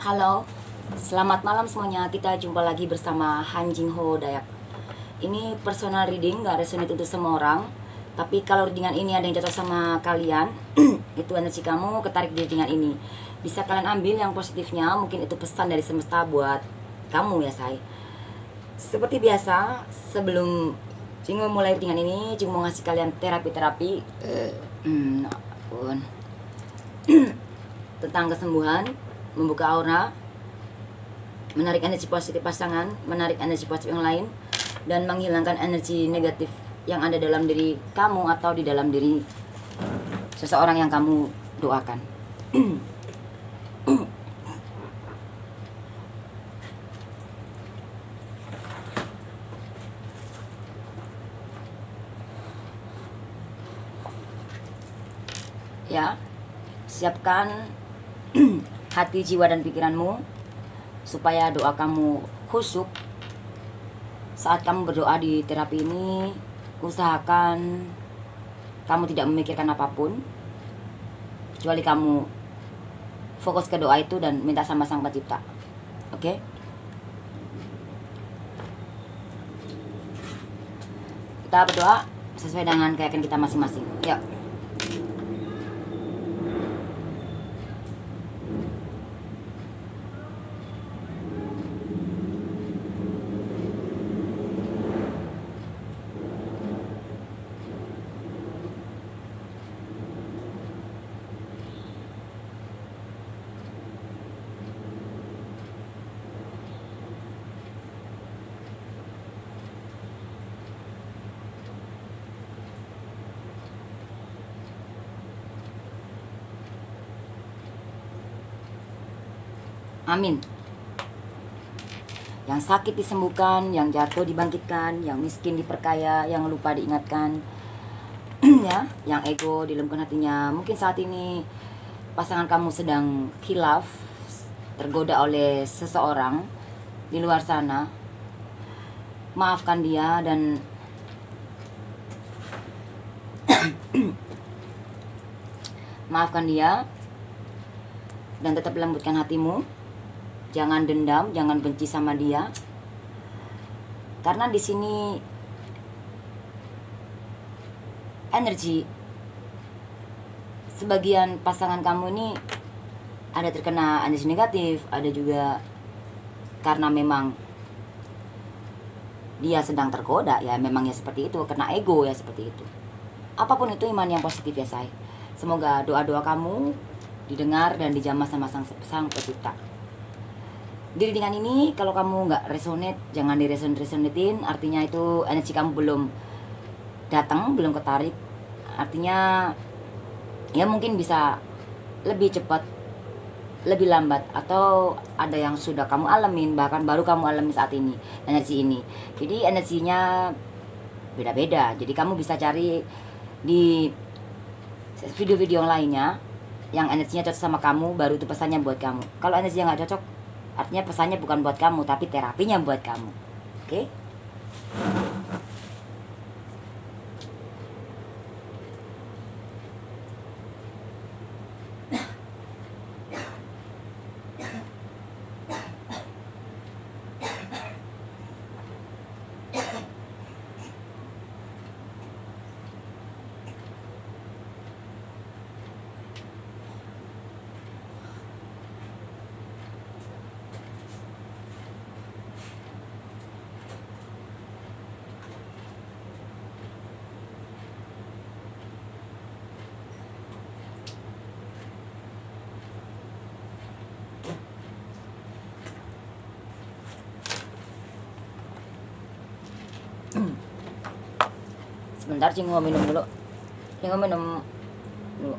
Halo, selamat malam semuanya. Kita jumpa lagi bersama Han Jing Ho Dayak. Ini personal reading, gak resonate untuk semua orang. Tapi kalau readingan ini ada yang cocok sama kalian, itu energi kamu ketarik di readingan ini. Bisa kalian ambil yang positifnya, mungkin itu pesan dari semesta buat kamu ya say. Seperti biasa, sebelum Jing Ho mulai readingan ini, Jing mau ngasih kalian terapi-terapi tentang kesembuhan, membuka aura, menarik energi positif pasangan, menarik energi positif yang lain, dan menghilangkan energi negatif yang ada dalam diri kamu atau di dalam diri seseorang yang kamu doakan. Ya, siapkan hati, jiwa, dan pikiranmu supaya doa kamu khusyuk. Saat kamu berdoa di terapi ini, usahakan kamu tidak memikirkan apapun kecuali kamu fokus ke doa itu dan minta sama Sang Pencipta. Oke? Kita berdoa sesuai dengan keyakinan kita masing-masing. Yuk. Amin. Yang sakit disembuhkan, yang jatuh dibangkitkan, yang miskin diperkaya, yang lupa diingatkan, ya, yang ego dilembutkan hatinya. Mungkin saat ini pasangan kamu sedang khilaf, tergoda oleh seseorang di luar sana. Maafkan dia dan maafkan dia dan tetap lembutkan hatimu. Jangan dendam, jangan benci sama dia. Karena di sini energi sebagian pasangan kamu ini ada terkena energi negatif, ada juga karena memang dia sedang tergoda, ya memangnya seperti itu, kena ego ya seperti itu. Apapun itu iman yang positif ya say. Semoga doa-doa kamu didengar dan dijamah sama Sang Pencipta. Di readingan ini kalau kamu nggak resonate, jangan diresonatin. Artinya itu energi kamu belum datang, belum ketarik. Artinya ya mungkin bisa lebih cepat, lebih lambat, atau ada yang sudah kamu alamin, bahkan baru kamu alami saat ini energi ini. Jadi energinya beda-beda. Jadi kamu bisa cari di video-video yang lainnya yang energinya cocok sama kamu, baru itu pesannya buat kamu. Kalau energinya nggak cocok, artinya pesannya bukan buat kamu, tapi terapinya buat kamu. Oke? Sebentar, Cinggu minum dulu. Cinggu minum dulu.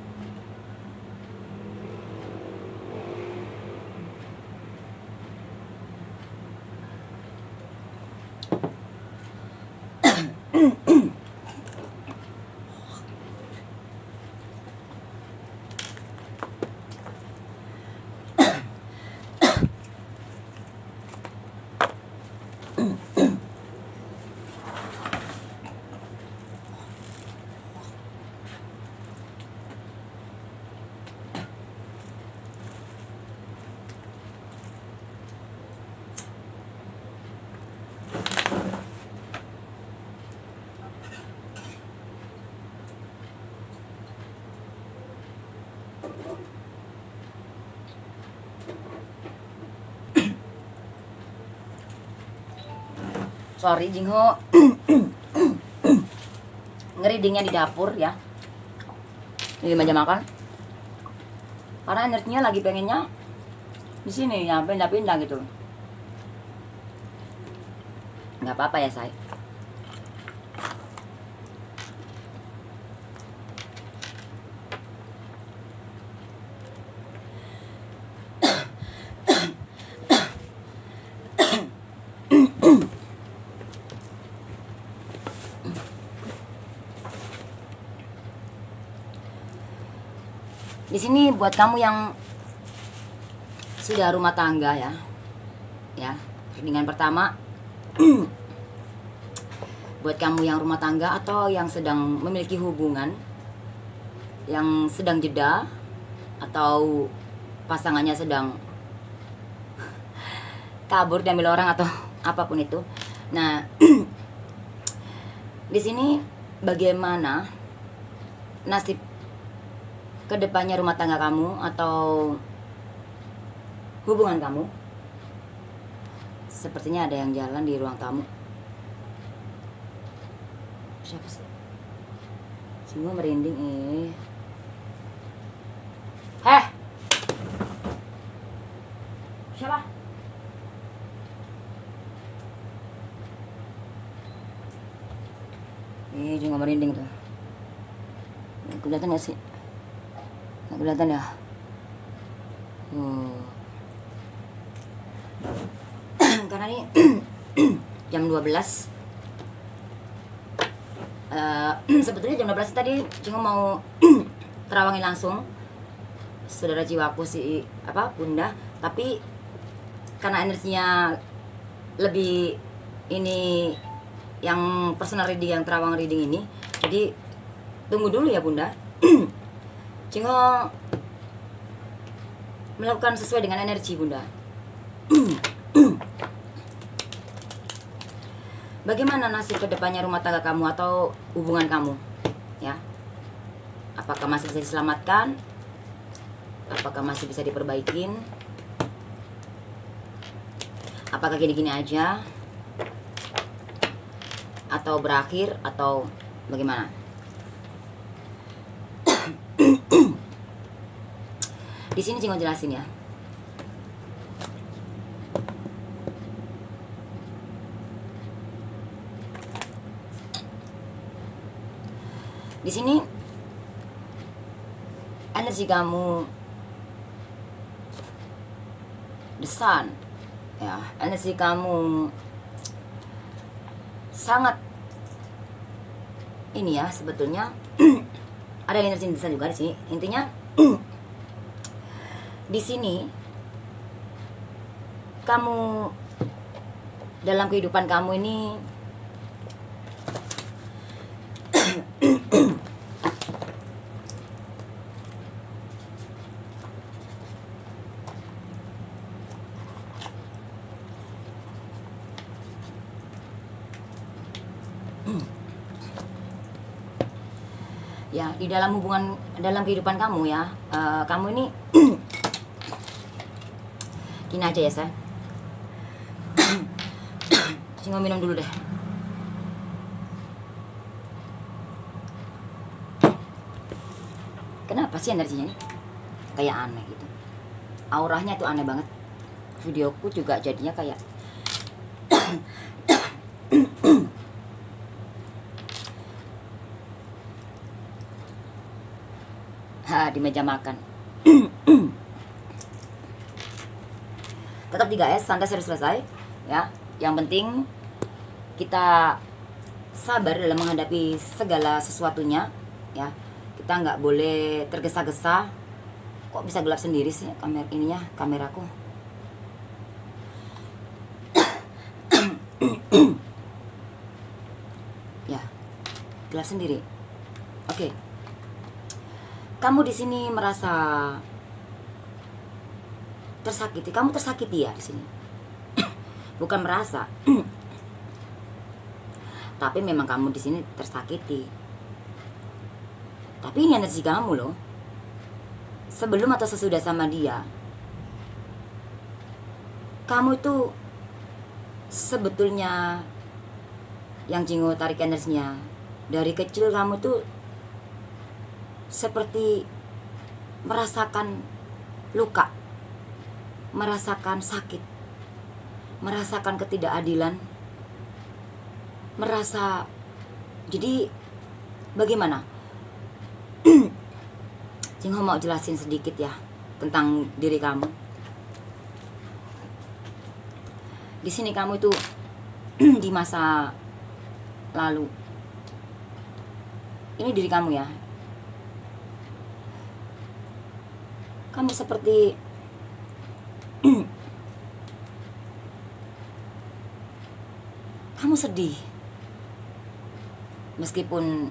Sorry Jingho. Ngeridingnya di dapur ya. Di meja makan. Karena energinya lagi pengennya di sini ya, pindah-pindah gitu. Nggak apa-apa ya, say. Di sini buat kamu yang sudah rumah tangga ya. Ya, dengan pertama buat kamu yang rumah tangga atau yang sedang memiliki hubungan yang sedang jeda atau pasangannya sedang kabur diambil orang atau apapun itu. Nah, di sini bagaimana nasib kedepannya rumah tangga kamu atau hubungan kamu? Sepertinya ada yang jalan di ruang tamu. Siapa sih? Semua merinding Heh! Siapa? Juga merinding tuh. Kelihatan gak sih? Nggak kelihatan ya? Karena ini jam 12. Sebetulnya jam 12 tadi cuma mau terawangin langsung saudara jiwaku si Bunda, tapi karena energinya lebih ini yang personal reading, yang terawang reading ini, jadi tunggu dulu ya Bunda. Cingho melakukan sesuai dengan energi Bunda. Bagaimana nasib kedepannya rumah tangga kamu atau hubungan kamu? Ya, apakah masih bisa diselamatkan? Apakah masih bisa diperbaikin? Apakah gini-gini aja? Atau berakhir? Atau bagaimana? Di sini Cingho jelasin ya. Di sini energi kamu the sun ya, energi kamu sangat ini ya sebetulnya. Ada energi the sun juga di sini. Intinya di sini kamu dalam kehidupan kamu ini ya, di dalam hubungan, dalam kehidupan kamu ya, kamu ini gini aja ya saya. Cingho minum dulu deh. Kenapa sih energinya nih kayak aneh gitu, auranya tuh aneh banget. Videoku juga jadinya kayak di meja makan. Tetap 3S, santai serius selesai ya. Yang penting kita sabar dalam menghadapi segala sesuatunya ya. Kita nggak boleh tergesa-gesa. Kok bisa gelap sendiri sih kameraku? Ya, gelap sendiri. Oke. Kamu di sini merasa tersakiti. Kamu tersakiti ya di sini. Bukan merasa. Tapi memang kamu di sini tersakiti. Tapi ini energi kamu loh. Sebelum atau sesudah sama dia, kamu itu sebetulnya yang Jingo tarik energinya. Dari kecil kamu tuh seperti merasakan luka, merasakan sakit, merasakan ketidakadilan, merasa. Jadi bagaimana? Jingo mau jelasin sedikit ya tentang diri kamu. Di sini kamu itu di masa lalu. Ini diri kamu ya. Kamu seperti kamu sedih. Meskipun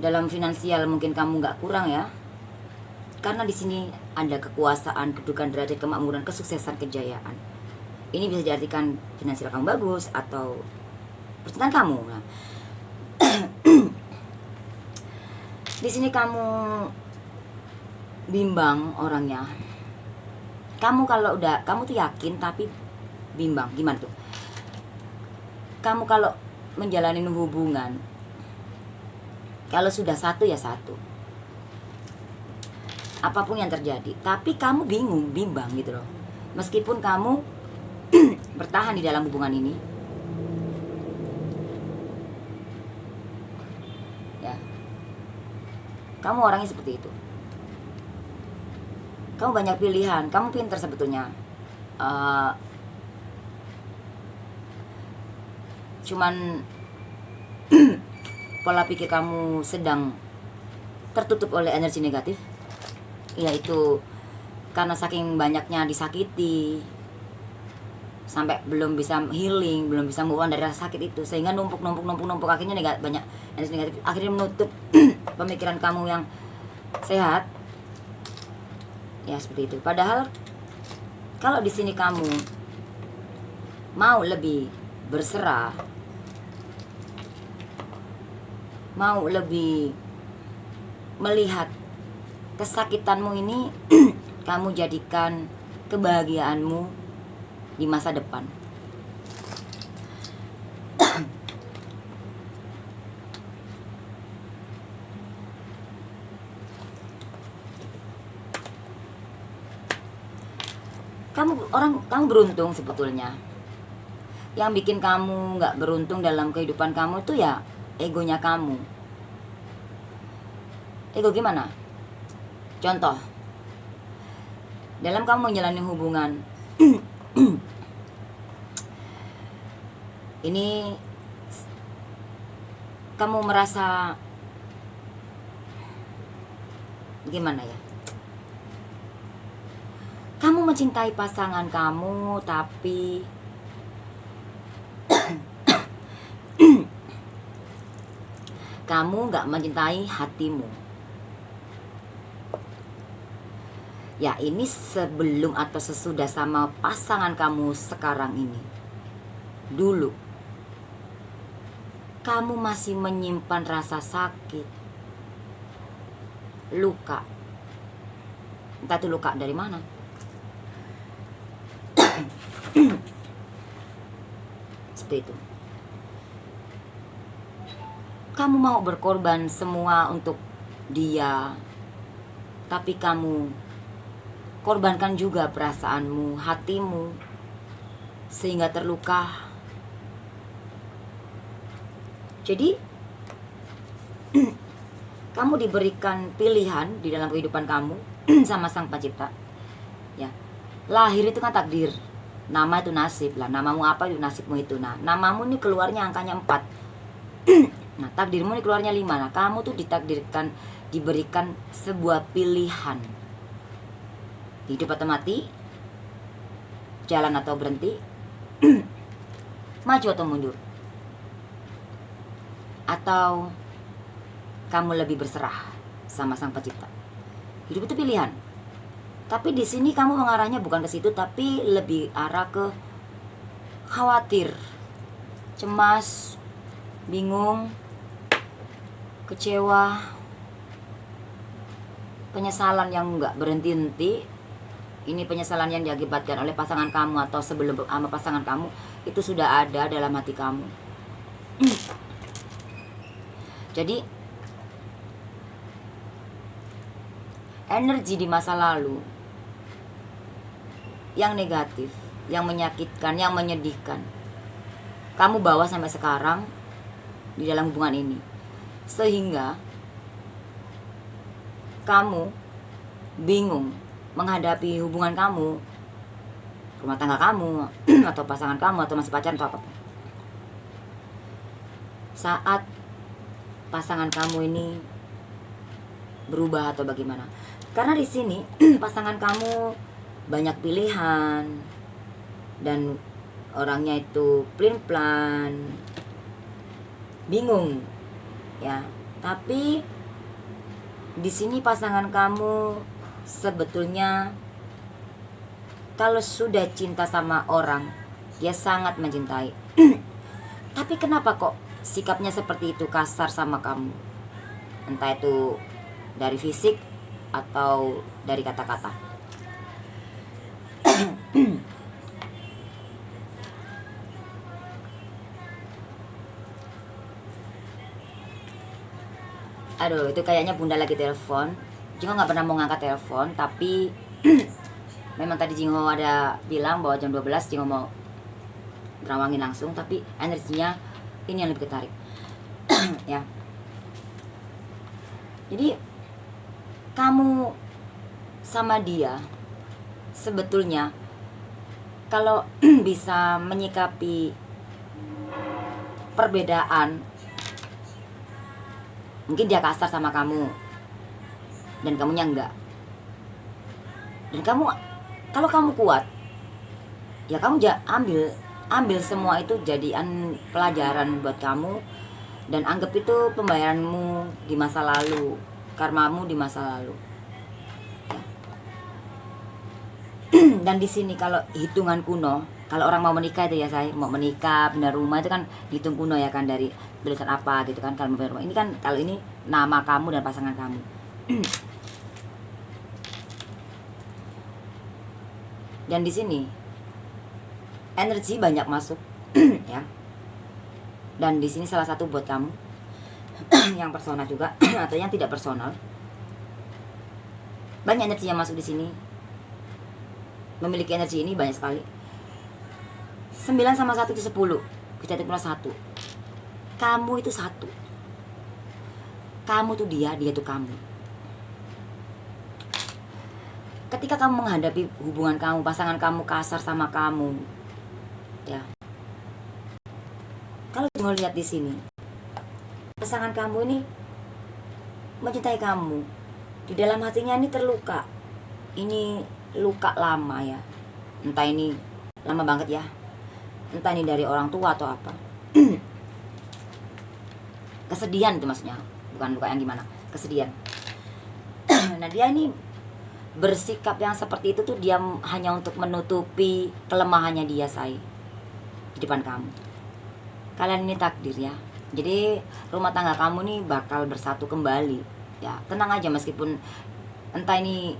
dalam finansial mungkin kamu nggak kurang ya. Karena di sini ada kekuasaan, kedudukan, derajat, kemakmuran, kesuksesan, kejayaan. Ini bisa diartikan finansial kamu bagus atau percintaan kamu. Nah, di sini kamu bimbang orangnya. Kamu kalau kamu tuh yakin tapi bimbang. Gimana tuh? Kamu kalau menjalani hubungan, kalau sudah satu ya satu. Apapun yang terjadi, tapi kamu bingung, bimbang gitu loh. Meskipun kamu bertahan di dalam hubungan ini, ya, kamu orangnya seperti itu. Kamu banyak pilihan, kamu pintar sebetulnya. Cuman pola pikir kamu sedang tertutup oleh energi negatif, yaitu karena saking banyaknya disakiti sampai belum bisa healing, belum bisa move on dari rasa sakit itu, sehingga numpuk akhirnya banyak energi negatif, akhirnya menutup pemikiran kamu yang sehat. Ya seperti itu. Padahal kalau di sini kamu mau lebih berserah, mau lebih melihat kesakitanmu ini kamu jadikan kebahagiaanmu di masa depan. Kamu beruntung sebetulnya. Yang bikin kamu nggak beruntung dalam kehidupan kamu tuh ya egonya kamu. Ego gimana? Contoh, dalam kamu menjalani hubungan ini kamu merasa gimana ya? Kamu mencintai pasangan kamu tapi kamu nggak mencintai hatimu. Ya ini sebelum atau sesudah sama pasangan kamu sekarang ini. Dulu kamu masih menyimpan rasa sakit, luka. Entah itu luka dari mana. Seperti itu. Kamu mau berkorban semua untuk dia, tapi kamu korbankan juga perasaanmu, hatimu, sehingga terluka. Jadi kamu diberikan pilihan di dalam kehidupan kamu sama Sang Pencipta. Ya, lahir itu kan takdir, nama itu nasib lah. Namamu apa itu nasibmu itu. Nah, namamu ini keluarnya angkanya 4. Nah, takdirmu ini keluarnya 5. Nah, kamu tuh ditakdirkan, diberikan sebuah pilihan. Hidup atau mati, jalan atau berhenti, maju atau mundur, atau kamu lebih berserah sama Sang Pencipta. Hidup itu pilihan. Tapi di sini kamu mengarahnya bukan ke situ, tapi lebih arah ke khawatir, cemas, bingung, kecewa, penyesalan yang nggak berhenti-henti. ini penyesalan yang diakibatkan oleh pasangan kamu atau sebelum sama pasangan kamu itu sudah ada dalam hati kamu. Jadi energi di masa lalu yang negatif, yang menyakitkan, yang menyedihkan, kamu bawa sampai sekarang di dalam hubungan ini, sehingga kamu bingung menghadapi hubungan kamu, rumah tangga kamu, atau pasangan kamu, atau masih pacaran atau apapun. Saat pasangan kamu ini berubah atau bagaimana? Karena di sini pasangan kamu banyak pilihan dan orangnya itu pelin-pelan, bingung, ya. Tapi di sini pasangan kamu sebetulnya kalau sudah cinta sama orang, dia sangat mencintai. Tapi kenapa kok sikapnya seperti itu, kasar sama kamu? Entah itu dari fisik atau dari kata-kata. Aduh, itu kayaknya bunda lagi telepon. Jingho nggak pernah mau ngangkat telepon, tapi memang tadi Jingho ada bilang bahwa jam 12 Jingho mau berawangin langsung, tapi energinya ini yang lebih ketarik. Ya. Jadi kamu sama dia sebetulnya kalau bisa menyikapi perbedaan, mungkin dia kasar sama kamu dan kamunya enggak. Dan kamu, kalau kamu kuat, ya kamu ambil semua itu jadian pelajaran buat kamu dan anggap itu pembayaranmu di masa lalu, karmamu di masa lalu. Dan di sini kalau hitungan kuno, kalau orang mau menikah itu ya, saya mau menikah, pindah rumah itu kan dihitung kuno ya kan, dari tulisan apa gitu kan. Kalau pindah rumah ini kan, kalau ini nama kamu dan pasangan kamu. Dan di sini energi banyak masuk, ya. Dan di sini salah satu buat kamu yang personal juga atau yang tidak personal. Banyak energi yang masuk di sini. Memiliki energi ini banyak sekali. 9 sama 1 itu 10. Kita itu plus 1. Kamu itu 1. Kamu tuh dia tuh kamu. Ketika kamu menghadapi hubungan kamu, pasangan kamu kasar sama kamu, ya. Kalau mau lihat di sini, pasangan kamu ini mencintai kamu. Di dalam hatinya ini terluka. Ini luka lama ya. Entah ini lama banget ya. Entah ini dari orang tua atau apa. Kesedihan itu maksudnya. Bukan luka yang gimana. Kesedihan. Nah dia ini bersikap yang seperti itu tuh dia hanya untuk menutupi kelemahannya dia, say, di depan kamu. Kalian ini takdir ya. Jadi rumah tangga kamu nih bakal bersatu kembali. Ya, tenang aja meskipun entah ini,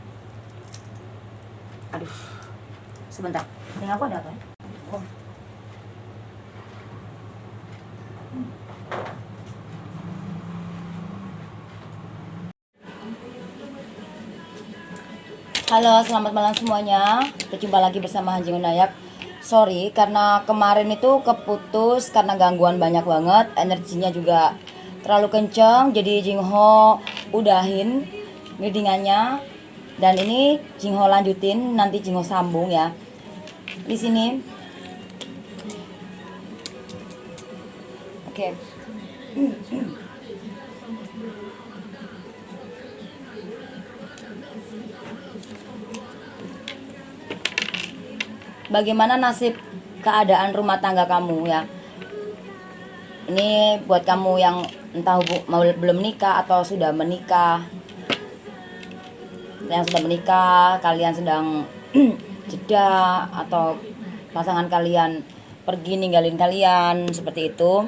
aduh, sebentar. Ini aku ada apa? Oh. Halo, selamat malam semuanya. Kita jumpa lagi bersama Hanjing Unayak. Sorry, karena kemarin itu keputus karena gangguan banyak banget. Energinya juga terlalu kenceng. Jadi Jingho udahin readingannya. Dan ini Jingho lanjutin, nanti Jingho sambung ya. Di sini. Oke. Bagaimana nasib keadaan rumah tangga kamu ya? Ini buat kamu yang entah belum menikah atau sudah menikah. Yang sudah menikah, kalian sedang jeda atau pasangan kalian pergi ninggalin kalian seperti itu.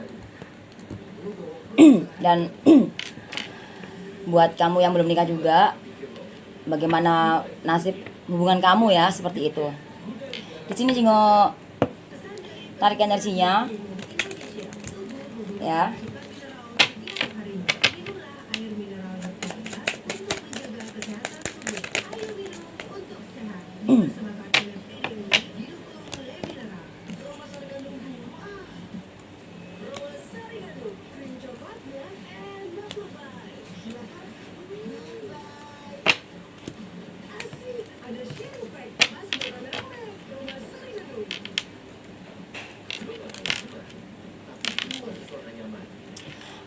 Dan buat kamu yang belum menikah juga, bagaimana nasib hubungan kamu ya, seperti itu. Di sini Jingo tarik energinya ya.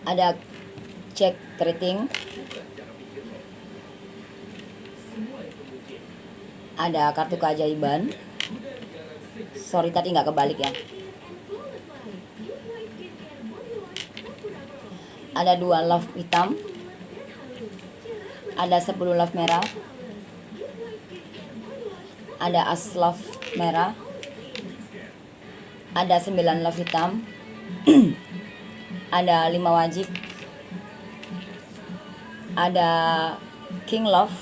Ada cek rating, ada kartu keajaiban. Sorry tadi nggak kebalik ya. Ada 2 love hitam, ada 10 love merah, ada as love merah, ada 9 love hitam, ada 5 wajib, ada king love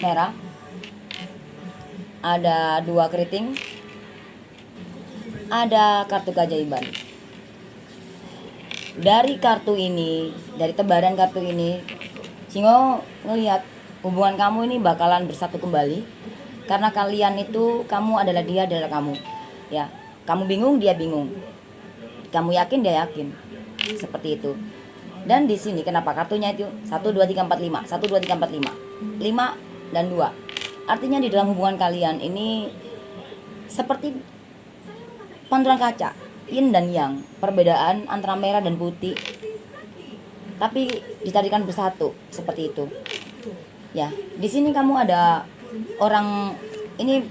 merah, ada 2 keriting, ada kartu keajaiban. Dari kartu ini, dari tebaran kartu ini, Jingo ngelihat hubungan kamu ini bakalan bersatu kembali. Karena kalian itu, kamu adalah dia, adalah kamu. Ya, kamu bingung, dia bingung. Kamu yakin, dia yakin. Seperti itu. Dan di sini kenapa kartunya itu 1 2 3 4 5, 1 2 3 4 5. 5 dan 2. Artinya di dalam hubungan kalian ini seperti pantulan kaca, yin dan yang, perbedaan antara merah dan putih, tapi ditadikan bersatu, seperti itu. Ya, di sini kamu ada orang ini.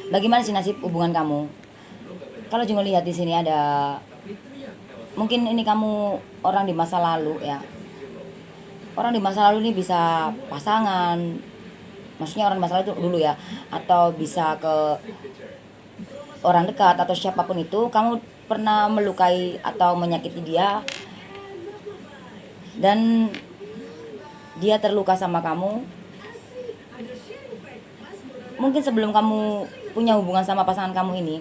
Bagaimana sih nasib hubungan kamu? Kalau Jingo lihat di sini ada, mungkin ini kamu orang di masa lalu ya. Orang di masa lalu ini bisa pasangan, maksudnya orang di masa lalu itu dulu ya, atau bisa ke orang dekat atau siapapun itu. Kamu pernah melukai atau menyakiti dia, dan dia terluka sama kamu. Mungkin sebelum kamu punya hubungan sama pasangan kamu ini,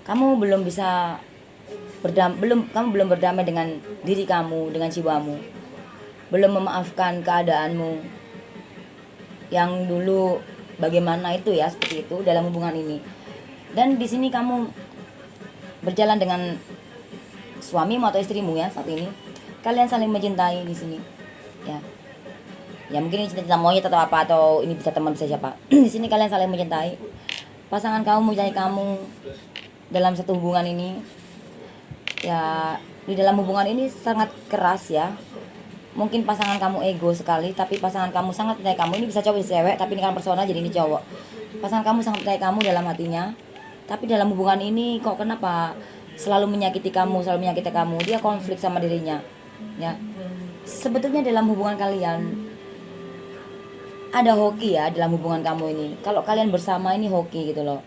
kamu belum bisa kamu belum berdamai dengan diri kamu, dengan jiwamu, belum memaafkan keadaanmu yang dulu bagaimana itu ya, seperti itu dalam hubungan ini. Dan di sini kamu berjalan dengan suamimu atau istrimu ya saat ini. Kalian saling mencintai di sini. Ya. Ya mungkin ini cinta monyet atau apa, atau ini bisa teman, bisa siapa. Di sini kalian saling mencintai. Pasangan kamu mencintai kamu dalam satu hubungan ini. Ya, di dalam hubungan ini sangat keras ya. Mungkin pasangan kamu ego sekali, tapi pasangan kamu sangat mencintai kamu. Ini bisa cowok, bisa cewek, tapi ini kan persona, jadi ini cowok. Pasangan kamu sangat mencintai kamu dalam hatinya. Tapi dalam hubungan ini kok kenapa selalu menyakiti kamu, selalu menyakiti kamu. Dia konflik sama dirinya. Ya. Sebetulnya dalam hubungan kalian ada hoki ya, dalam hubungan kamu ini. Kalau kalian bersama ini hoki gitu loh.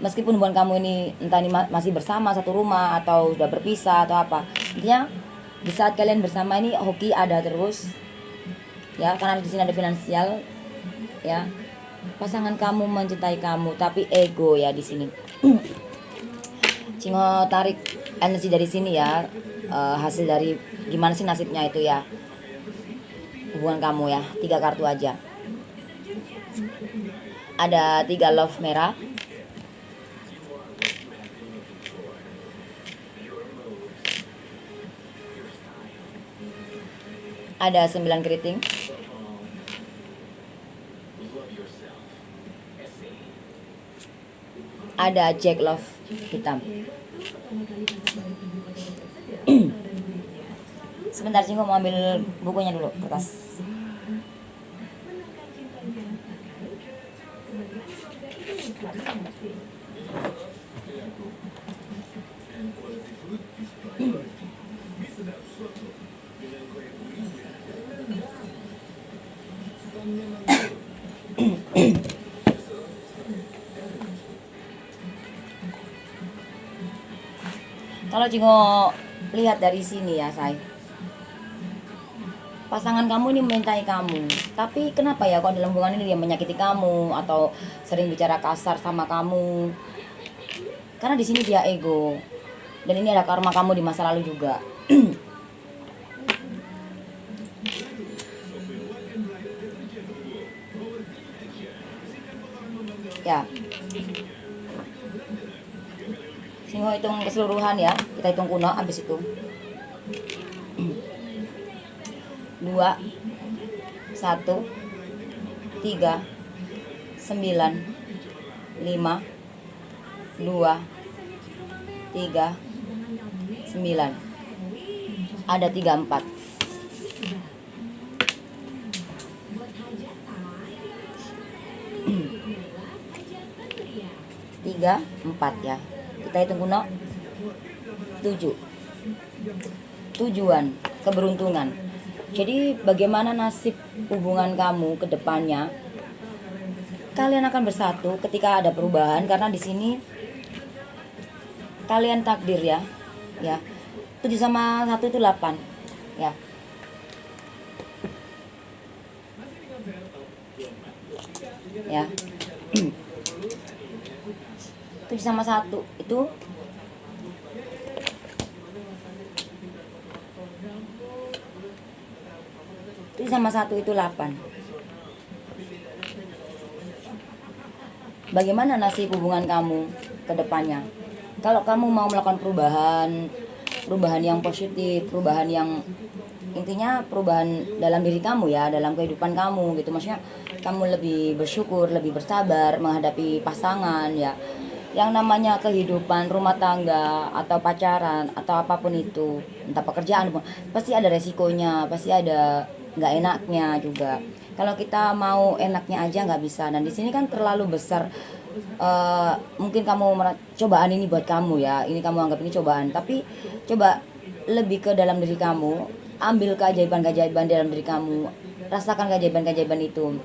Meskipun hubungan kamu ini entah ini masih bersama satu rumah atau sudah berpisah atau apa. Intinya di saat kalian bersama ini hoki ada terus. Ya, karena di sini ada finansial ya. Pasangan kamu mencintai kamu, tapi ego ya di sini. Jingo tarik energi dari sini ya, hasil dari gimana sih nasibnya itu ya, hubungan kamu ya. 3 kartu aja. Ada 3 love merah, ada 9 keriting, ada jack love hitam. Sebentar sih, gue mau ambil bukunya dulu, kertas. Kalau Jingo lihat dari sini ya, say, pasangan kamu ini memintai kamu, tapi kenapa ya kok dalam hubungan ini dia menyakiti kamu atau sering bicara kasar sama kamu? Karena di sini dia ego, dan ini ada karma kamu di masa lalu juga. Ya, Singo hitung keseluruhan ya, kita hitung kuno abis itu 2 1 3 9 5 2 3 9, ada 34. 3 4 ya, kita hitung kuno 7, tujuan, keberuntungan. Jadi bagaimana nasib hubungan kamu ke depannya? Kalian akan bersatu ketika ada perubahan, karena di sini kalian takdir ya. Ya. 7 sama 1 itu 8. Ya. Ya. 7 sama 1 itu 7 sama 1 itu 8. Bagaimana nasib hubungan kamu ke depannya? Kalau kamu mau melakukan perubahan yang positif, perubahan yang intinya perubahan dalam diri kamu ya, dalam kehidupan kamu gitu. Maksudnya kamu lebih bersyukur, lebih bersabar menghadapi pasangan ya. Yang namanya kehidupan rumah tangga atau pacaran atau apapun itu, entah pekerjaan pun, pasti ada resikonya, pasti ada nggak enaknya juga. Kalau kita mau enaknya aja nggak bisa. Dan di sini kan terlalu besar. Mungkin kamu cobaan ini buat kamu ya, ini kamu anggap ini cobaan, tapi coba lebih ke dalam diri kamu, ambil keajaiban-keajaiban dalam diri kamu, rasakan keajaiban-keajaiban itu.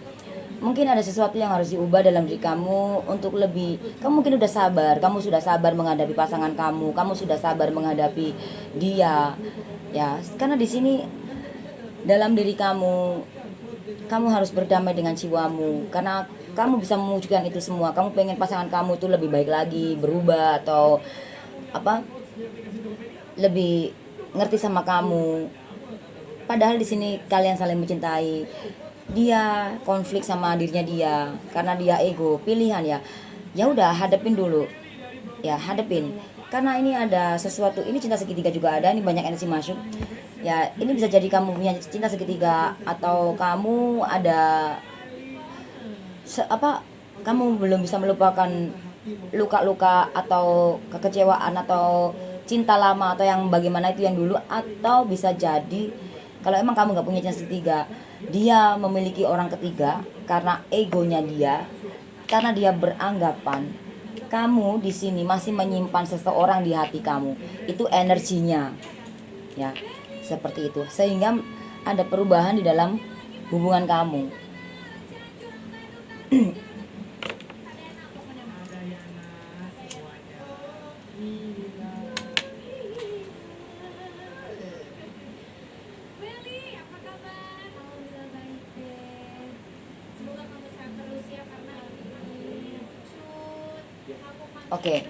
Mungkin ada sesuatu yang harus diubah dalam diri kamu untuk lebih, kamu mungkin udah sabar, kamu sudah sabar menghadapi pasangan kamu sudah sabar menghadapi dia ya, karena di sini dalam diri kamu harus berdamai dengan jiwamu, karena kamu bisa mewujudkan itu semua. Kamu pengen pasangan kamu itu lebih baik lagi, berubah atau apa, lebih ngerti sama kamu. Padahal di sini kalian saling mencintai. Dia konflik sama dirinya dia karena dia ego, pilihan ya. Ya udah, hadapin dulu. Ya, hadapin. Karena ini ada sesuatu, ini cinta segitiga juga ada, ini banyak energi masuk. Ya, ini bisa jadi kamu punya cinta segitiga atau kamu ada kamu belum bisa melupakan luka-luka atau kekecewaan atau cinta lama atau yang bagaimana itu yang dulu, atau bisa jadi kalau emang kamu nggak punya cinta segitiga, dia memiliki orang ketiga karena egonya dia, karena dia beranggapan kamu di sini masih menyimpan seseorang di hati kamu, itu energinya ya, seperti itu, sehingga ada perubahan di dalam hubungan kamu. Oke.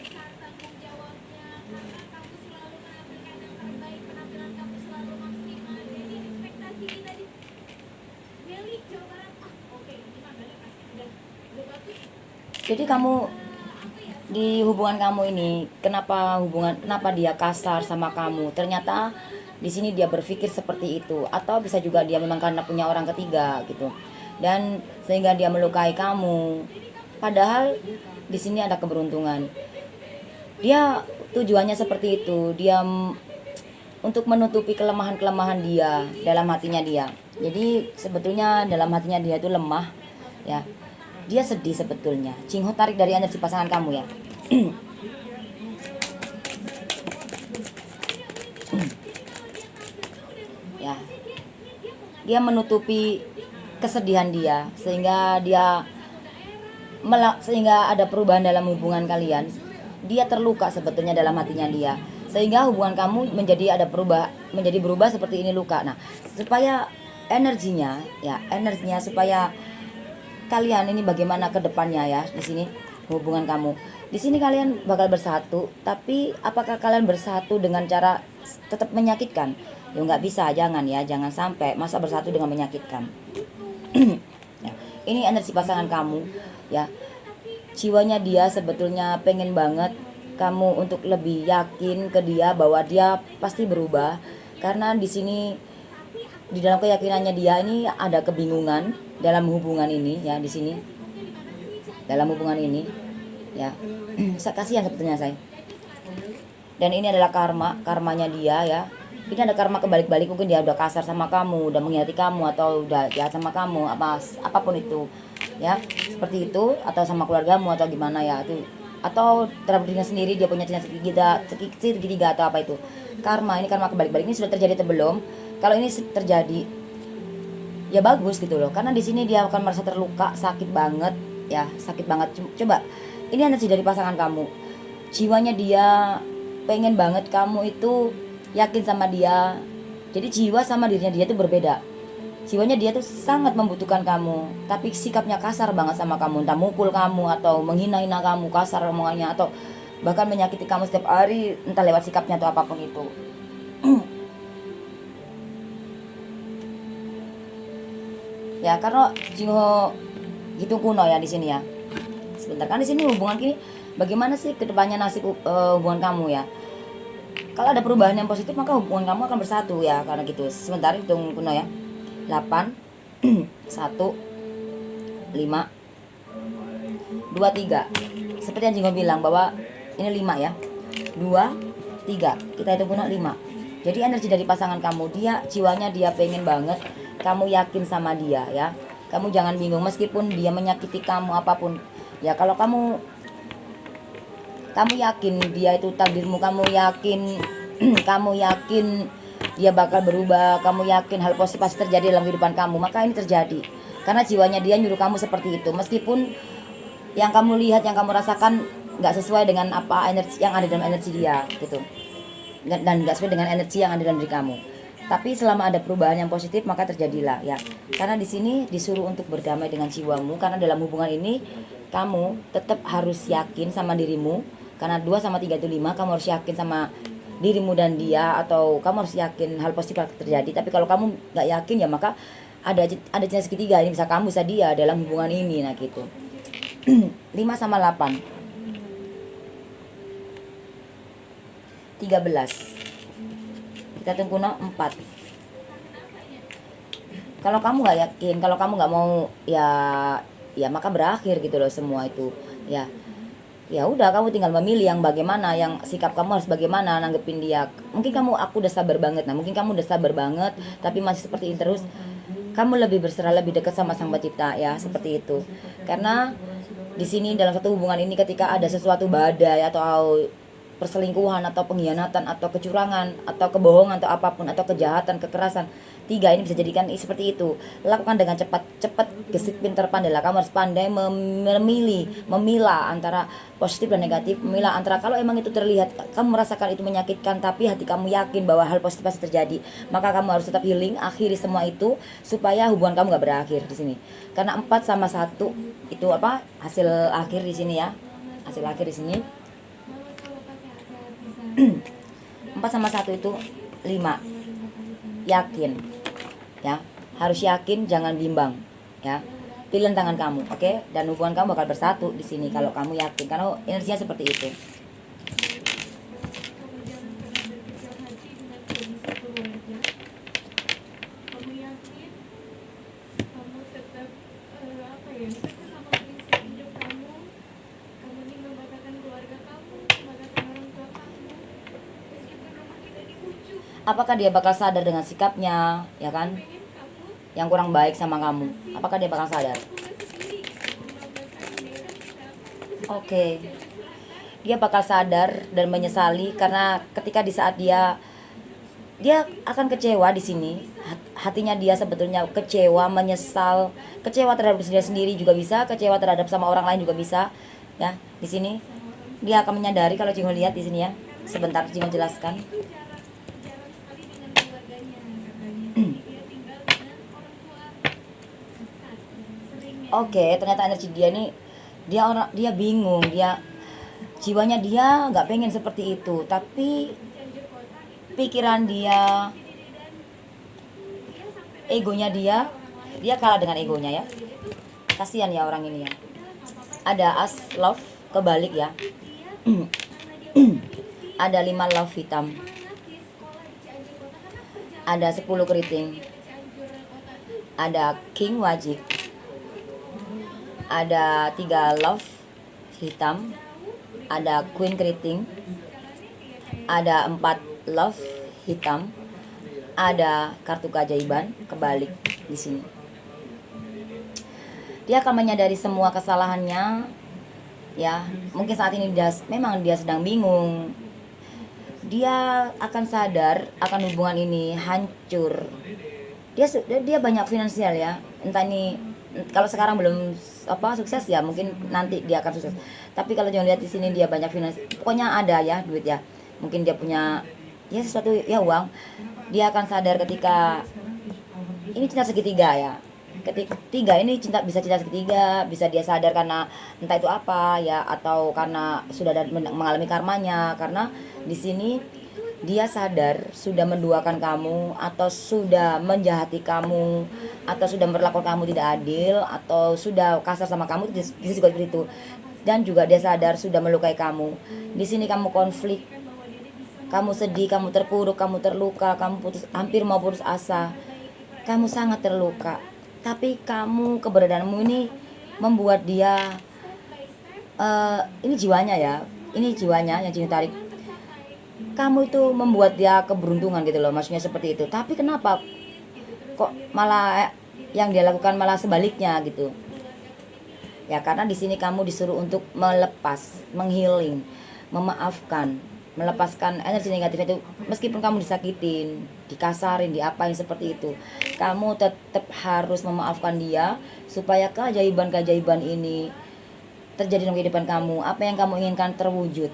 Jadi kamu di hubungan kamu ini, kenapa dia kasar sama kamu? Ternyata di sini dia berpikir seperti itu, atau bisa juga dia memang karena punya orang ketiga gitu. Dan sehingga dia melukai kamu. Padahal di sini ada keberuntungan. Dia tujuannya seperti itu, dia untuk menutupi kelemahan-kelemahan dia dalam hatinya dia. Jadi sebetulnya dalam hatinya dia itu lemah ya. Dia sedih sebetulnya. Cingho, tarik dari energi pasangan kamu ya. Ya. Dia menutupi kesedihan dia sehingga ada perubahan dalam hubungan kalian. Dia terluka sebetulnya dalam hatinya dia. Sehingga hubungan kamu menjadi berubah seperti ini luka. Nah, supaya energinya ya, energinya supaya kalian ini bagaimana ke depannya ya. Di sini hubungan kamu, di sini kalian bakal bersatu, tapi apakah kalian bersatu dengan cara tetap menyakitkan? Ya nggak bisa, jangan ya, jangan sampai masa bersatu dengan menyakitkan. Ya, ini energi pasangan kamu ya, jiwanya dia sebetulnya pengen banget kamu untuk lebih yakin ke dia bahwa dia pasti berubah, karena di sini di dalam keyakinannya dia ini ada kebingungan dalam hubungan ini ya. Di sini dalam hubungan ini ya, saya kasihan sebetulnya saya. Dan ini adalah karmanya dia ya. Ini ada karma kebalik-balik, mungkin dia udah kasar sama kamu, udah mengkhianati kamu, atau udah jahat sama kamu, apapun itu ya, seperti itu, atau sama keluargamu atau gimana ya itu, atau terhadap dirinya sendiri, dia punya cinta segitiga atau apa itu. Karma, ini karma kebalik-balik ini sudah terjadi atau belum? Kalau ini terjadi ya bagus gitu loh, karena di sini dia akan merasa terluka, sakit banget ya, sakit banget. Coba, ini energi dari pasangan kamu, jiwanya dia pengen banget kamu itu yakin sama dia. Jadi jiwa sama dirinya dia itu berbeda. Jiwanya dia tuh sangat membutuhkan kamu, tapi sikapnya kasar banget sama kamu, entah mukul kamu atau menghina-hina kamu, kasar omongannya, atau bahkan menyakiti kamu setiap hari, entah lewat sikapnya atau apapun itu. Ya, karena Jingho hitung kuno ya di sini ya. Sebentar, kan di sini hubungan ini bagaimana sih kedepannya nasib hubungan kamu ya? Kalau ada perubahan yang positif maka hubungan kamu akan bersatu ya, karena gitu. Sebentar, hitung kuno ya. 8 1 5 2 3. Seperti yang Jingho bilang bahwa ini 5 ya. 2 3. Kita hitung kuno 5. Jadi energi dari pasangan kamu, dia jiwanya dia pengen banget kamu yakin sama dia ya. Kamu jangan bingung meskipun dia menyakiti kamu apapun. Ya kalau kamu yakin dia itu takdirmu, kamu yakin kamu yakin dia bakal berubah, kamu yakin hal positif pasti terjadi dalam kehidupan kamu, maka ini terjadi. Karena jiwanya dia nyuruh kamu seperti itu, meskipun yang kamu lihat, yang kamu rasakan nggak sesuai dengan apa energi yang ada dalam energi dia gitu, dan nggak sesuai dengan energi yang ada dalam diri kamu. Tapi selama ada perubahan yang positif maka terjadilah ya. Karena di sini disuruh untuk berdamai dengan jiwamu, karena dalam hubungan ini kamu tetap harus yakin sama dirimu. Karena 2 sama 3 itu 5, kamu harus yakin sama dirimu dan dia, atau kamu harus yakin hal positif akan terjadi. Tapi kalau kamu nggak yakin ya maka ada jenis segitiga, ini bisa kamu bisa dia dalam hubungan ini, nah gitu. 5 sama 8 13. Kita tunggu 4. Kalau kamu nggak yakin, kalau kamu nggak mau ya maka berakhir gitu loh semua itu ya. Ya udah, kamu tinggal memilih yang bagaimana, yang sikap kamu harus bagaimana nanggepin dia. Mungkin aku udah sabar banget, nah mungkin kamu udah sabar banget tapi masih seperti ini terus, kamu lebih berserah, lebih dekat sama Sang Pencipta ya, seperti itu. Karena di sini dalam satu hubungan ini ketika ada sesuatu badai atau perselingkuhan atau pengkhianatan atau kecurangan atau kebohongan atau apapun atau kejahatan, kekerasan, 3 ini bisa jadikan seperti itu. Lakukan dengan cepat, gesit, pintar, pandailah. Kamu harus pandai memilah antara positif dan negatif, memilah antara kalau emang itu terlihat kamu merasakan itu menyakitkan tapi hati kamu yakin bahwa hal positif pasti terjadi, maka kamu harus tetap healing, akhiri semua itu supaya hubungan kamu nggak berakhir di sini. Karena 4 sama 1 itu apa? Hasil akhir di sini ya. Hasil akhir di sini. 4 sama 1 itu 5. Yakin ya, harus yakin, jangan bimbang ya. Pilihan tangan kamu, oke? Dan hubungan kamu bakal bersatu di sini kalau kamu yakin, karena energinya seperti itu. Apakah dia bakal sadar dengan sikapnya, ya kan? Yang kurang baik sama kamu. Apakah dia bakal sadar? Oke. Dia bakal sadar dan menyesali, karena ketika di saat dia akan kecewa di sini. Hatinya dia sebetulnya kecewa, menyesal, kecewa terhadap diri sendiri juga bisa, kecewa terhadap sama orang lain juga bisa. Ya, di sini dia akan menyadari, kalau Jingho lihat di sini ya. Sebentar Jingho jelaskan. Oke, ternyata energi dia nih, dia bingung, dia jiwanya dia nggak pengen seperti itu, tapi pikiran dia, egonya dia kalah dengan egonya ya. Kasihan ya orang ini ya. Ada as love kebalik ya. Ada 5 love hitam, ada 10 keriting, ada king wajib, ada 3 love hitam, ada queen keriting, ada 4 love hitam, ada kartu keajaiban kebalik di sini. Dia akan menyadari semua kesalahannya ya. Mungkin saat ini memang dia sedang bingung. Dia akan sadar akan hubungan ini hancur. Dia banyak finansial ya. Entah ini kalau sekarang belum sukses ya, mungkin nanti dia akan sukses. Tapi kalau jangan lihat di sini dia banyak finansial. Pokoknya ada ya duit ya. Mungkin dia punya ya sesuatu ya, uang. Dia akan sadar ketika ini cinta segitiga ya. Ketiga ini bisa cinta segitiga, bisa dia sadar karena entah itu apa ya, atau karena sudah mengalami karmanya. Karena di sini dia sadar sudah menduakan kamu, atau sudah menjahati kamu, atau sudah memperlakukan kamu tidak adil, atau sudah kasar sama kamu, bisa juga seperti itu. Dan juga dia sadar sudah melukai kamu. Di sini kamu konflik, kamu sedih, kamu terpuruk, kamu terluka, kamu hampir mau putus asa, kamu sangat terluka. Tapi keberadaanmu ini membuat dia ini jiwanya ya, ini jiwanya yang tarik. Kamu itu membuat dia keberuntungan gitu loh, maksudnya seperti itu. Tapi kenapa kok malah yang dia lakukan malah sebaliknya gitu ya? Karena di sini kamu disuruh untuk melepas, menghealing, memaafkan, melepaskan energi negatif itu. Meskipun kamu disakitin, dikasarin, diapain seperti itu, kamu tetap harus memaafkan dia supaya keajaiban ini terjadi dalam kehidupan kamu. Apa yang kamu inginkan terwujud,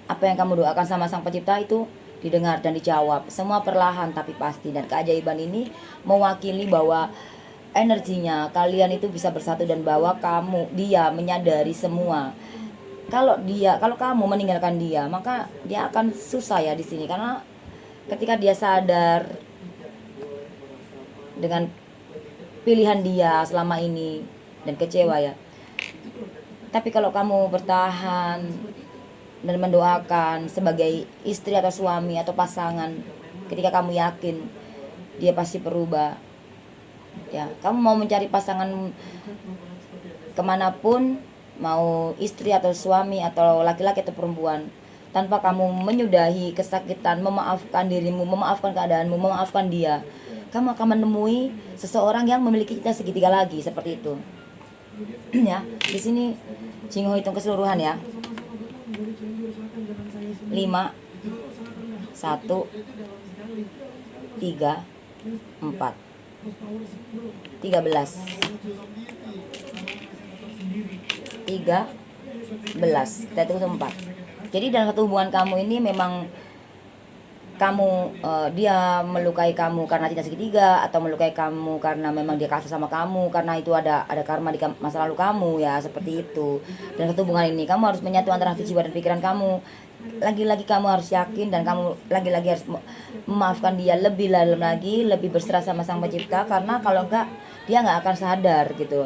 apa yang kamu doakan sama Sang Pencipta itu didengar dan dijawab. Semua perlahan tapi pasti. Dan keajaiban ini mewakili bahwa energinya kalian itu bisa bersatu, dan bahwa dia menyadari semua. Kalau kamu meninggalkan dia, maka dia akan susah ya di sini. Karena ketika dia sadar dengan pilihan dia selama ini dan kecewa ya. Tapi kalau kamu bertahan dan mendoakan sebagai istri atau suami atau pasangan, ketika kamu yakin dia pasti berubah ya. Kamu mau mencari pasangan kemanapun, mau istri atau suami atau laki-laki atau perempuan, tanpa kamu menyudahi kesakitan, memaafkan dirimu, memaafkan keadaanmu, memaafkan dia, kamu akan menemui seseorang yang memiliki cinta segitiga lagi seperti itu. Ya, di sini Jingho hitung keseluruhan ya. 5 1 3 4 13. Kita hitung 4. Jadi dalam satu hubungan kamu ini memang dia melukai kamu karena cinta segitiga, atau melukai kamu karena memang dia kasar sama kamu, karena itu ada karma di masa lalu kamu ya, seperti itu. Dan satu hubungan ini kamu harus menyatu antara hati, jiwa dan pikiran kamu. Lagi-lagi kamu harus yakin, dan kamu lagi-lagi harus memaafkan dia lebih dalam lagi, lebih berserah sama Sang Pencipta. Karena kalau enggak, dia enggak akan sadar gitu.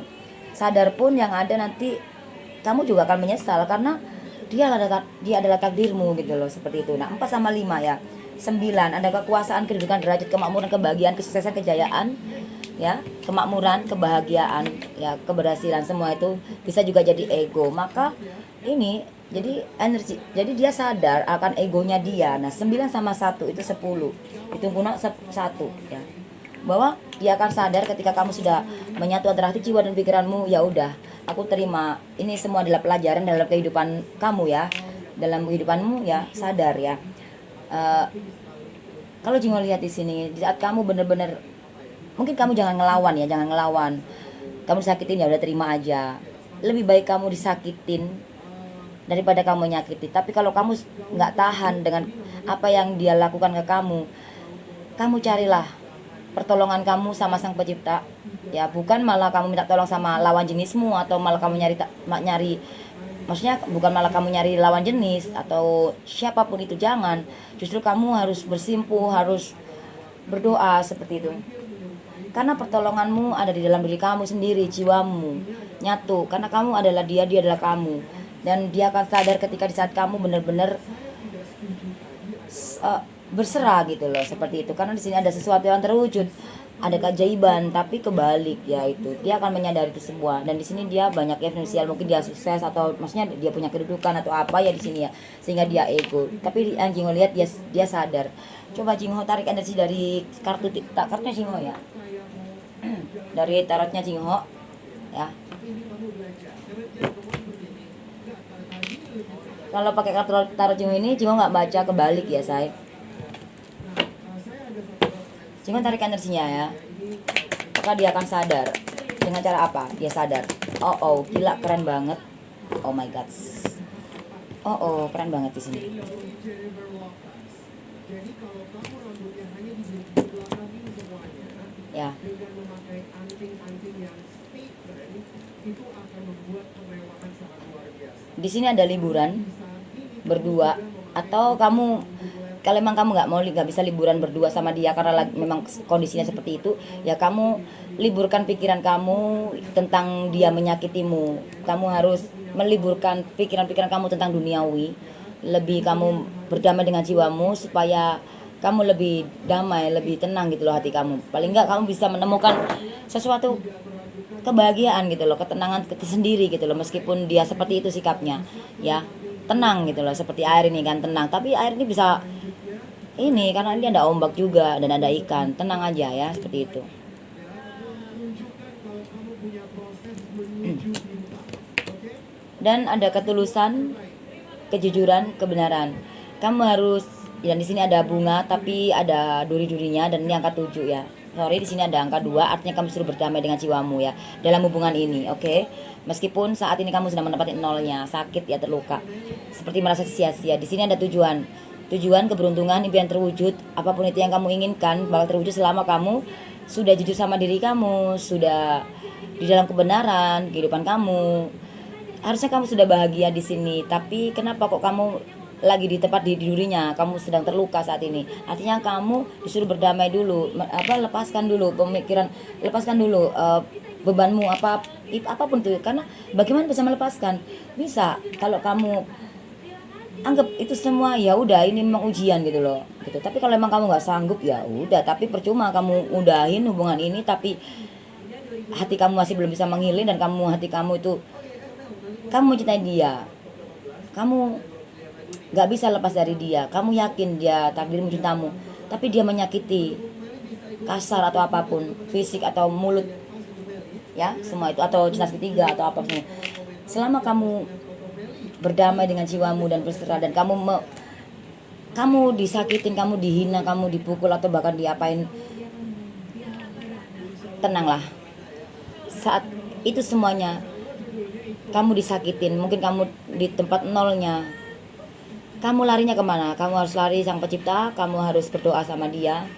Sadar pun yang ada nanti kamu juga akan menyesal, karena dia adalah takdirmu gitu loh, seperti itu. Nah, 4 sama 5 ya. 9 ada kekuasaan, kedudukan, derajat, kemakmuran, kebahagiaan, kesuksesan, kejayaan ya, kemakmuran, kebahagiaan ya, keberhasilan, semua itu bisa juga jadi ego. Maka ini jadi energi, jadi dia sadar akan egonya dia. Nah, 9 sama 1 itu 10, itu guna 1 ya, bahwa dia akan sadar ketika kamu sudah menyatu antara hati, jiwa dan pikiranmu. Ya udah, aku terima, ini semua adalah pelajaran dalam kehidupan kamu ya, dalam kehidupanmu ya, sadar ya. Kalau Jingho lihat di sini, di saat kamu benar-benar, mungkin kamu jangan ngelawan ya, jangan ngelawan. Kamu disakitin ya udah, terima aja. Lebih baik kamu disakitin daripada kamu menyakiti. Tapi kalau kamu nggak tahan dengan apa yang dia lakukan ke kamu, kamu carilah pertolongan kamu sama Sang Pencipta, ya bukan malah kamu minta tolong sama lawan jenismu, atau malah kamu nyari, maksudnya bukan malah kamu nyari lawan jenis atau siapapun itu, jangan. Justru kamu harus bersimpuh, harus berdoa seperti itu, karena pertolonganmu ada di dalam diri kamu sendiri, jiwamu nyatu, karena kamu adalah dia, dia adalah kamu, dan dia akan sadar ketika di saat kamu benar-benar berserah gitu loh, seperti itu. Karena di sini ada sesuatu yang terwujud, ada keajaiban, tapi kebalik, yaitu dia akan menyadari itu semua. Dan di sini dia banyak finansial, mungkin dia sukses, atau maksudnya dia punya kedudukan atau apa ya di sini ya, sehingga dia ego. Tapi yang Jingho lihat, dia sadar. Coba Jingho tarik energi dari kartunya Jingho ya, dari tarotnya Jingho ya. Kalau pakai kartu tarot Jingho ini, Jingho nggak baca kebalik ya, say. Jingho tarik energinya ya. Maka dia akan sadar. Dengan cara apa? Dia sadar. Oh, gila, keren banget. Oh my god. Oh, keren banget di sini. Ya. Di sini ada liburan berdua, atau kalau emang kamu nggak bisa liburan berdua sama dia karena memang kondisinya seperti itu, ya kamu liburkan pikiran kamu tentang dia menyakitimu. Kamu harus meliburkan pikiran-pikiran kamu tentang duniawi, lebih kamu berdamai dengan jiwamu supaya kamu lebih damai, lebih tenang gitu loh hati kamu. Paling nggak kamu bisa menemukan sesuatu kebahagiaan gitu loh, ketenangan sendiri gitu loh, meskipun dia seperti itu sikapnya ya. Tenang gitu loh, seperti air ini kan tenang, tapi air ini bisa ini karena ini ada ombak juga dan ada ikan, tenang aja ya, seperti itu. Dan ada ketulusan, kejujuran, kebenaran. Kamu harus, dan di sini ada bunga tapi ada duri-durinya, dan ini angka 7 ya. Sorry, di sini ada angka 2, artinya kamu suruh berdamai dengan jiwamu ya dalam hubungan ini, oke? Meskipun saat ini kamu sedang menempati nolnya, sakit ya, terluka, seperti merasa sia-sia. Di sini ada tujuan, keberuntungan, impian terwujud. Apapun itu yang kamu inginkan bakal terwujud selama kamu sudah jujur sama diri kamu, sudah di dalam kebenaran kehidupan kamu. Harusnya kamu sudah bahagia di sini, tapi kenapa kok kamu lagi di tempat di durinya, kamu sedang terluka saat ini. Artinya kamu disuruh berdamai dulu, lepaskan dulu pemikiran, lepaskan dulu bebanmu apapun itu. Karena bagaimana bisa melepaskan? Bisa kalau kamu anggap itu semua ya udah, ini memang ujian gitu loh gitu. Tapi kalau emang kamu nggak sanggup ya udah, tapi percuma kamu udahin hubungan ini, tapi hati kamu masih belum bisa menghiling, dan hati kamu itu kamu mencintai dia, kamu nggak bisa lepas dari dia, kamu yakin dia takdirmu cintamu, tapi dia menyakiti, kasar atau apapun, fisik atau mulut ya, semua itu, atau cinta ketiga atau apa semua. Selama kamu berdamai dengan jiwamu dan berserah, dan kamu disakitin, kamu dihina, kamu dipukul atau bahkan diapain, tenanglah. Saat itu semuanya kamu disakitin, mungkin kamu di tempat nolnya, kamu larinya kemana? Kamu harus lari Sang Pencipta, kamu harus berdoa sama dia.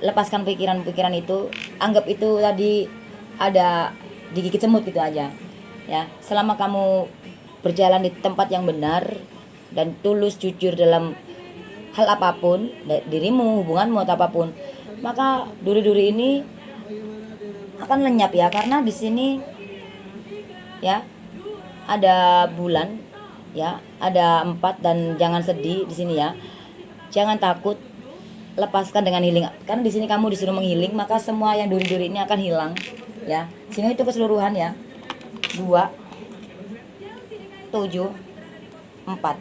Lepaskan pikiran-pikiran itu, anggap itu tadi ada digigit semut gitu aja ya. Selama kamu berjalan di tempat yang benar dan tulus, jujur dalam hal apapun, dirimu, hubunganmu atau apapun, maka duri-duri ini akan lenyap ya. Karena di sini ya ada bulan ya, ada 4, dan jangan sedih di sini ya, jangan takut, lepaskan dengan healing. Karena di sini kamu disuruh menghealing, maka semua yang duri-duri ini akan hilang ya. Sehingga itu keseluruhan ya, 2, 7, 4,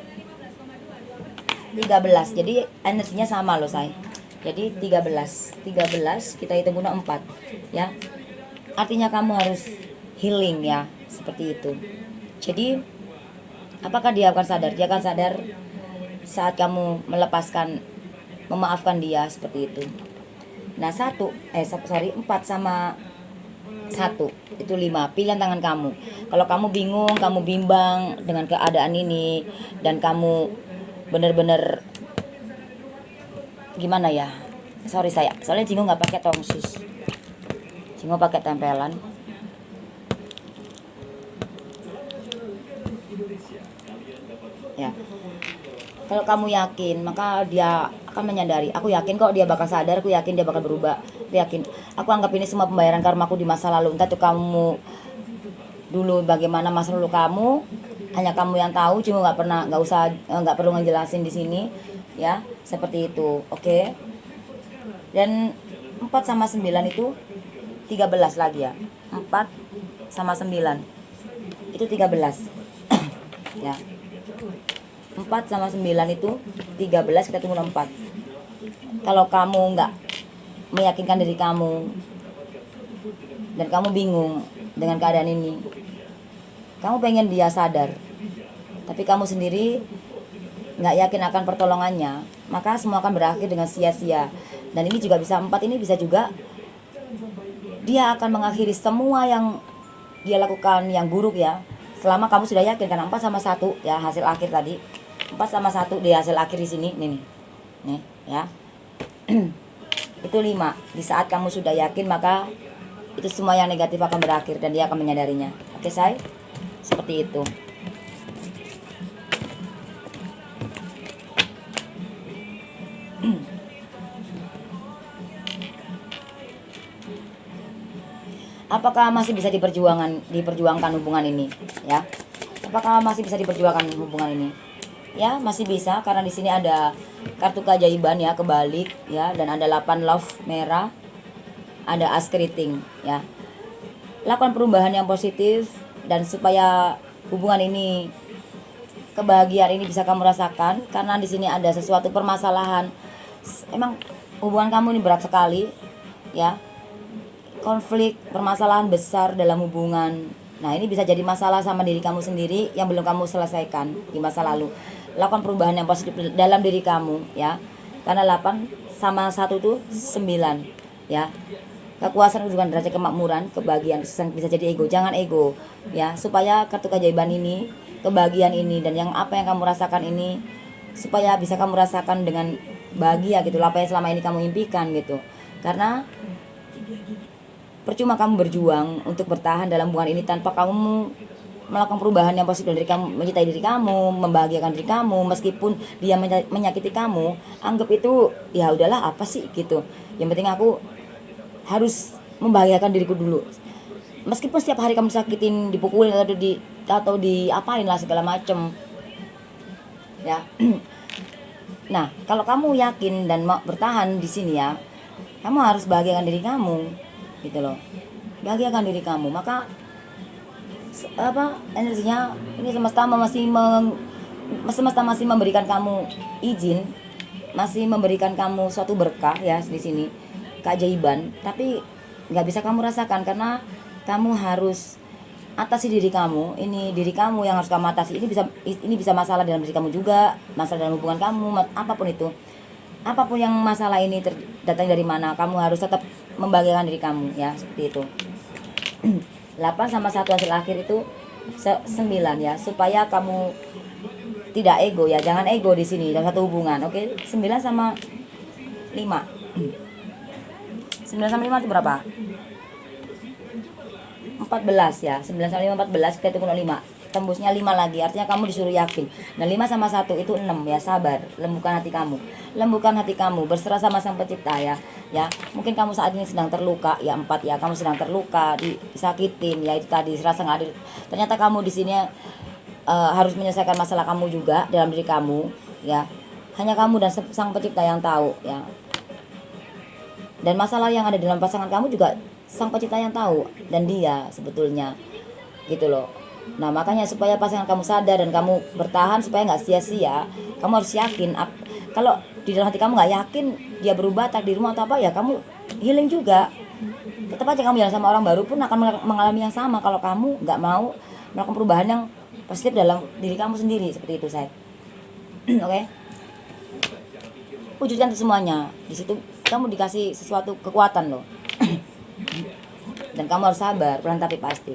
13. Jadi energinya sama loh say. Jadi 13 kita hitung guna 4 ya. Artinya kamu harus healing ya, seperti itu. Jadi apakah dia akan sadar? Dia akan sadar saat kamu memaafkan dia, seperti itu. Nah 4 sama 1 itu 5. Pilihan tangan kamu. Kalau kamu bingung, kamu bimbang dengan keadaan ini, dan kamu benar-benar gimana ya, Sorry saya, soalnya Jingo nggak pakai tongsis, Jingo pakai tempelan. Ya, kalau kamu yakin, maka dia akan menyadari. Aku yakin kok dia bakal sadar, aku yakin dia bakal berubah. Aku yakin. Aku anggap ini semua pembayaran karmaku di masa lalu. Entah tuh kamu dulu bagaimana masa lalu kamu, hanya kamu yang tahu. Cuma nggak perlu ngejelasin di sini, ya seperti itu, oke? Dan 4 sama 9 itu 13 lagi ya. 4 sama 9 itu 13 ya. 4 sama 9 itu 13, kita tunggu 4. Kalau kamu nggak meyakinkan diri kamu dan kamu bingung dengan keadaan ini, kamu pengen dia sadar, tapi kamu sendiri nggak yakin akan pertolongannya, maka semua akan berakhir dengan sia-sia. Dan ini juga bisa 4 ini bisa juga dia akan mengakhiri semua yang dia lakukan yang buruk ya. Selama kamu sudah yakin, karena 4 sama 1 ya hasil akhir tadi. 4 sama 1 di hasil akhir di sini nih ya. Itu 5. Di saat kamu sudah yakin, maka itu semua yang negatif akan berakhir dan dia akan menyadarinya. Oke, say? Seperti itu. Apakah masih bisa diperjuangkan hubungan ini ya? Apakah masih bisa diperjuangkan hubungan ini? Ya, masih bisa, karena di sini ada kartu keajaiban ya, kebalik ya, dan ada 8 love merah, ada as keriting ya. Lakukan perubahan yang positif, dan supaya hubungan ini, kebahagiaan ini bisa kamu rasakan, karena di sini ada sesuatu permasalahan. Emang hubungan kamu ini berat sekali ya. Konflik, permasalahan besar dalam hubungan. Nah, ini bisa jadi masalah sama diri kamu sendiri yang belum kamu selesaikan di masa lalu. Lakukan perubahan yang positif dalam diri kamu ya. Karena 8 sama 1 itu 9 ya. Kekuasaan, kedudukan, derajat, kemakmuran, kebahagiaan bisa jadi ego. Jangan ego ya, supaya kartu keajaiban ini, kebahagiaan ini, dan yang apa yang kamu rasakan ini, supaya bisa kamu rasakan dengan bahagia gitu, apa yang selama ini kamu impikan gitu. Karena percuma kamu berjuang untuk bertahan dalam hubungan ini tanpa kamu melakukan perubahan yang positif dari kamu, mencintai diri kamu, membahagiakan diri kamu. Meskipun dia menyakiti kamu, anggap itu ya udahlah, apa sih gitu. Yang penting aku harus membahagiakan diriku dulu. Meskipun setiap hari kamu disakitin, dipukulin atau diapain lah segala macem ya. Nah, kalau kamu yakin dan mau bertahan di sini ya, kamu harus bahagiakan diri kamu gitu loh. Bahagiakan diri kamu, maka energinya ini semesta masih memberikan kamu izin, masih memberikan kamu suatu berkah ya di sini, keajaiban, tapi nggak bisa kamu rasakan karena kamu harus atasi diri kamu. Ini diri kamu yang harus kamu atasi. Ini bisa masalah dalam diri kamu juga, masalah dalam hubungan kamu, apapun itu. Apapun yang masalah ini datang dari mana, kamu harus tetap membahagiakan diri kamu ya, seperti itu. 8 sama 1 hasil akhir itu 9 ya, supaya kamu tidak ego ya, jangan ego di sini dalam satu hubungan. Oke, 9 sama 5. 9 sama 5 itu berapa? 14 ya. 9 sama 5 14, kita tunggu 5. Tembusnya 5 lagi, artinya kamu disuruh yakin. Nah, 5 sama 1 itu 6 ya, sabar. Lembutkan hati kamu. Lembutkan hati kamu, berserah sama Sang Pencipta ya. Ya, mungkin kamu saat ini sedang terluka ya, 4 ya. Kamu sedang terluka, disakitin ya, itu tadi serasa nggak adil. Ternyata kamu di sini harus menyelesaikan masalah kamu juga dalam diri kamu ya. Hanya kamu dan Sang Pencipta yang tahu ya. Dan masalah yang ada dalam pasangan kamu juga Sang Pencipta yang tahu, dan dia sebetulnya gitu loh. Nah, makanya supaya pasangan kamu sadar dan kamu bertahan supaya nggak sia-sia, kamu harus yakin. Kalau di dalam hati kamu nggak yakin dia berubah takdirmu atau apa ya, kamu healing juga. Tetap aja kamu jalan sama orang baru pun akan mengalami yang sama kalau kamu nggak mau melakukan perubahan yang positif dalam diri kamu sendiri, seperti itu saya. Oke? Wujudkan itu semuanya. Di situ kamu dikasih sesuatu kekuatan loh. Dan kamu harus sabar, pelan tapi pasti.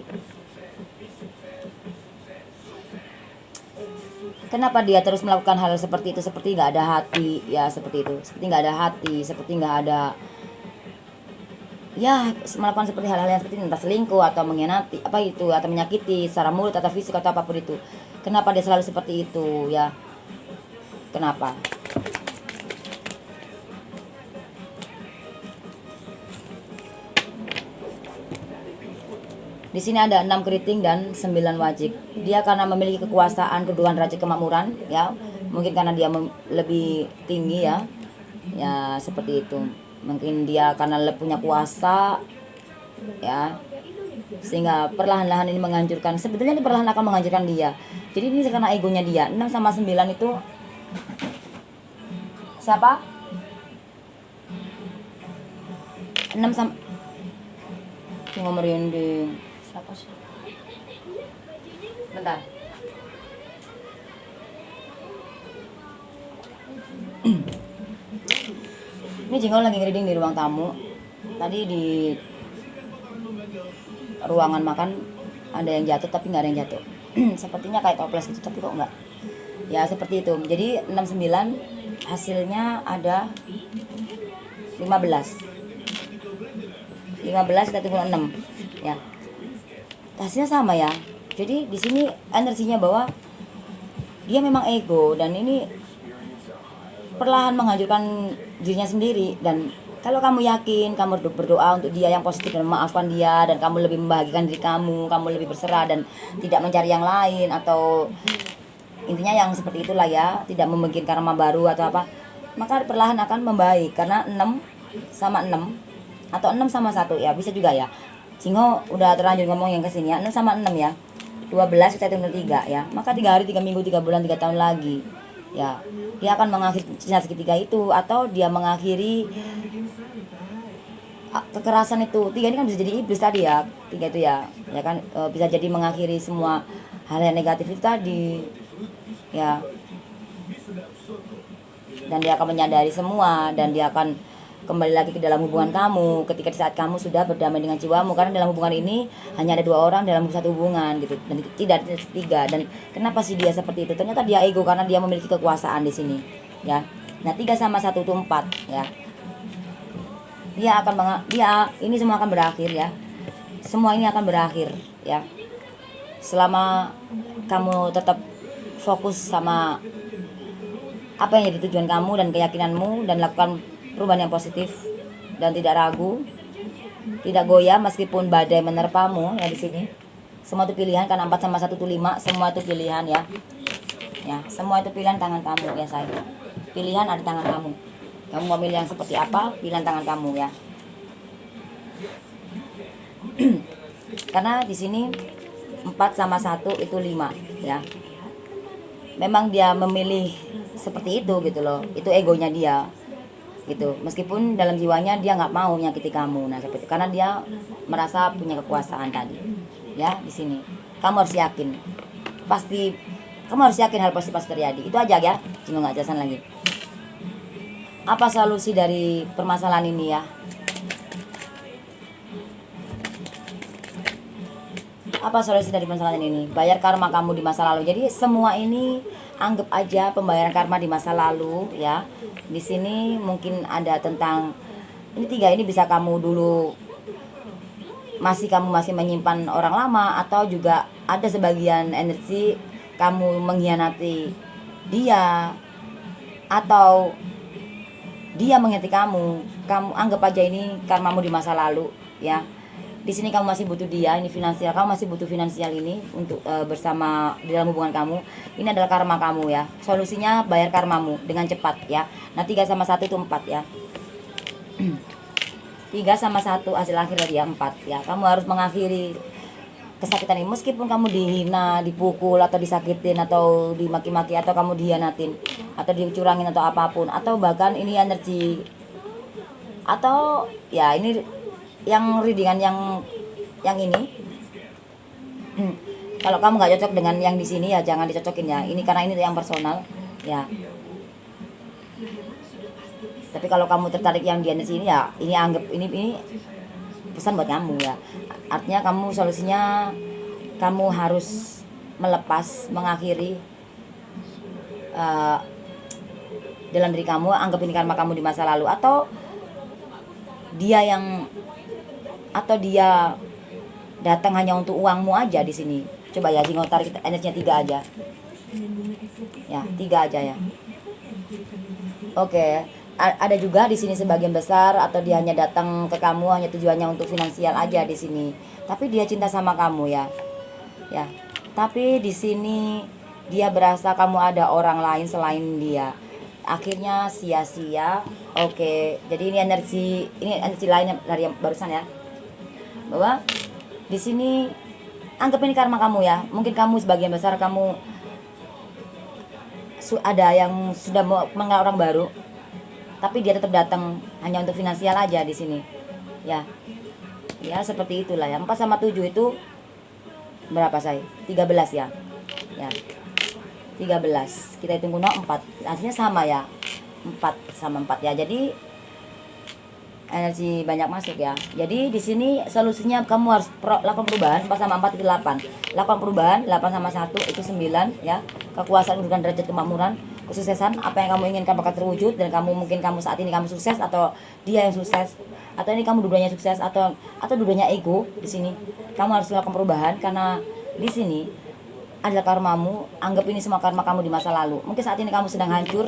Kenapa dia terus melakukan hal seperti itu, seperti nggak ada hati, ya seperti itu, seperti nggak ada hati, seperti nggak ada, ya melakukan seperti hal-hal yang seperti entah selingkuh atau mengkhianati, apa itu, atau menyakiti secara mulut atau fisik atau apapun itu. Kenapa dia selalu seperti itu, ya? Kenapa? Di sini ada 6 keriting dan 9 wajib. Dia karena memiliki kekuasaan, kedudukan, derajat, kemakmuran, ya. Mungkin karena dia lebih tinggi, ya. Ya, seperti itu. Mungkin dia karena punya kuasa, ya. Sehingga perlahan-lahan ini menghancurkan. Sebetulnya ini perlahan akan menghancurkan dia. Jadi ini karena egonya dia. 6 sama 9 itu siapa? 6 sama cuma merinding. Siapa sih? Bentar. Ini Jinggo lagi ngereading di ruang tamu. Tadi di ruangan makan ada yang jatuh tapi nggak ada yang jatuh. Sepertinya kayak toples gitu tapi kok enggak. Ya seperti itu. Jadi 69 hasilnya ada 15. 15 kita tunggu 6 ya. Hasilnya sama ya. Jadi di sini energinya bahwa dia memang ego dan ini perlahan menghancurkan dirinya sendiri. Dan kalau kamu yakin, kamu berdoa untuk dia yang positif dan memaafkan dia, dan kamu lebih membahagiakan diri kamu lebih berserah dan tidak mencari yang lain, atau intinya yang seperti itulah ya, tidak membikin karma baru atau apa, maka perlahan akan membaik. Karena 6 sama 6 atau 6 sama 1 ya, bisa juga ya. Singo udah terlanjur ngomong yang kesini ya, 6 sama 6 ya, 12 kita tunggu 3 ya. Maka 3 hari, 3 minggu, 3 bulan, 3 tahun lagi ya, dia akan mengakhiri cinta segitiga itu, atau dia mengakhiri kekerasan itu. 3 ini kan bisa jadi iblis tadi ya, 3 itu ya, ya kan, bisa jadi mengakhiri semua hal yang negatif itu tadi ya. Dan dia akan menyadari semua, dan dia akan kembali lagi ke dalam hubungan kamu ketika di saat kamu sudah berdamai dengan jiwamu. Karena dalam hubungan ini hanya ada 2 orang dalam satu hubungan gitu, dan tidak ada ketiga. Dan kenapa sih dia seperti itu? Ternyata dia ego karena dia memiliki kekuasaan di sini ya. Nah 3 sama 1 itu 4 ya. Dia ini semua akan berakhir ya. Semua ini akan berakhir ya, selama kamu tetap fokus sama apa yang jadi tujuan kamu dan keyakinanmu, dan lakukan perubahan yang positif dan tidak ragu, tidak goyah meskipun badai menerpamu ya. Di sini semua itu pilihan, karena 4 sama 1 itu 5, semua itu pilihan ya. Ya, semua itu pilihan tangan kamu ya saya. Pilihan ada tangan kamu. Kamu mau milih yang seperti apa, pilihan tangan kamu ya. Karena di sini 4 sama 1 itu 5 ya. Memang dia memilih seperti itu gitu loh. Itu egonya dia gitu. Meskipun dalam jiwanya dia nggak mau menyakiti kamu. Nah seperti itu. Karena dia merasa punya kekuasaan tadi ya. Di sini kamu harus yakin, pasti kamu harus yakin hal positif pasti terjadi. Itu aja ya, cuma nggak jelasan lagi. Apa solusi dari permasalahan ini ya? Apa solusi dari permasalahan ini? Bayar karma kamu di masa lalu. Jadi semua ini anggap aja pembayaran karma di masa lalu ya. Di sini mungkin ada tentang ini 3 ini bisa kamu dulu kamu masih menyimpan orang lama, atau juga ada sebagian energi kamu mengkhianati dia, atau dia mengkhianati kamu. Kamu anggap aja ini karmamu di masa lalu ya. Di sini kamu masih butuh dia, ini finansial, kamu masih butuh finansial ini untuk bersama di dalam hubungan kamu. Ini adalah karma kamu ya. Solusinya bayar karmamu dengan cepat ya. Nah 3 sama 1 itu 4 ya. 3 sama 1 hasil akhir dari 4 ya. Kamu harus mengakhiri kesakitan ini, meskipun kamu dihina, dipukul, atau disakitin, atau dimaki-maki, atau kamu dihianatin, atau dicurangin, atau apapun, atau bahkan ini energi, atau ya ini yang readingan yang ini. Kalau kamu nggak cocok dengan yang di sini ya jangan dicocokin ya. Ini karena ini yang personal ya. Tapi kalau kamu tertarik yang di sini ya, ini anggap ini pesan buat kamu ya. Artinya kamu solusinya kamu harus melepas, mengakhiri uh, dalam diri kamu. Anggap ini karma kamu di masa lalu, atau dia datang hanya untuk uangmu aja di sini. Coba ya, Singo tarik energinya 3 aja. Ya, 3 aja ya. Oke. Ada juga di sini sebagian besar, atau dia hanya datang ke kamu hanya tujuannya untuk finansial aja di sini. Tapi dia cinta sama kamu ya. Ya. Tapi di sini dia berasa kamu ada orang lain selain dia. Akhirnya sia-sia. Oke. Jadi ini energi lain dari yang barusan ya. Bahwa di sini anggap ini karma kamu ya. Mungkin kamu sebagian besar kamu ada yang sudah mengenal orang baru, tapi dia tetap datang hanya untuk finansial aja di sini. Ya. Ya, seperti itulah ya. 4 sama 7 itu berapa, say? 13 ya. Ya. 13. Kita hitung kuno 4. Hasilnya sama ya. 4 sama 4 ya. Jadi energi banyak masuk ya. Jadi di sini solusinya kamu harus lakukan perubahan. 4 sama 4 itu 8. Lakukan perubahan. 8 sama 1 itu 9 ya. Kekuasaan, kedudukan, derajat, kemakmuran, kesuksesan, apa yang kamu inginkan bakal terwujud. Dan mungkin kamu saat ini kamu sukses, atau dia yang sukses, atau ini kamu dua-duanya sukses, atau dua-duanya ego di sini. Kamu harus melakukan perubahan, karena di sini adalah karmamu. Anggap ini semua karma kamu di masa lalu. Mungkin saat ini kamu sedang hancur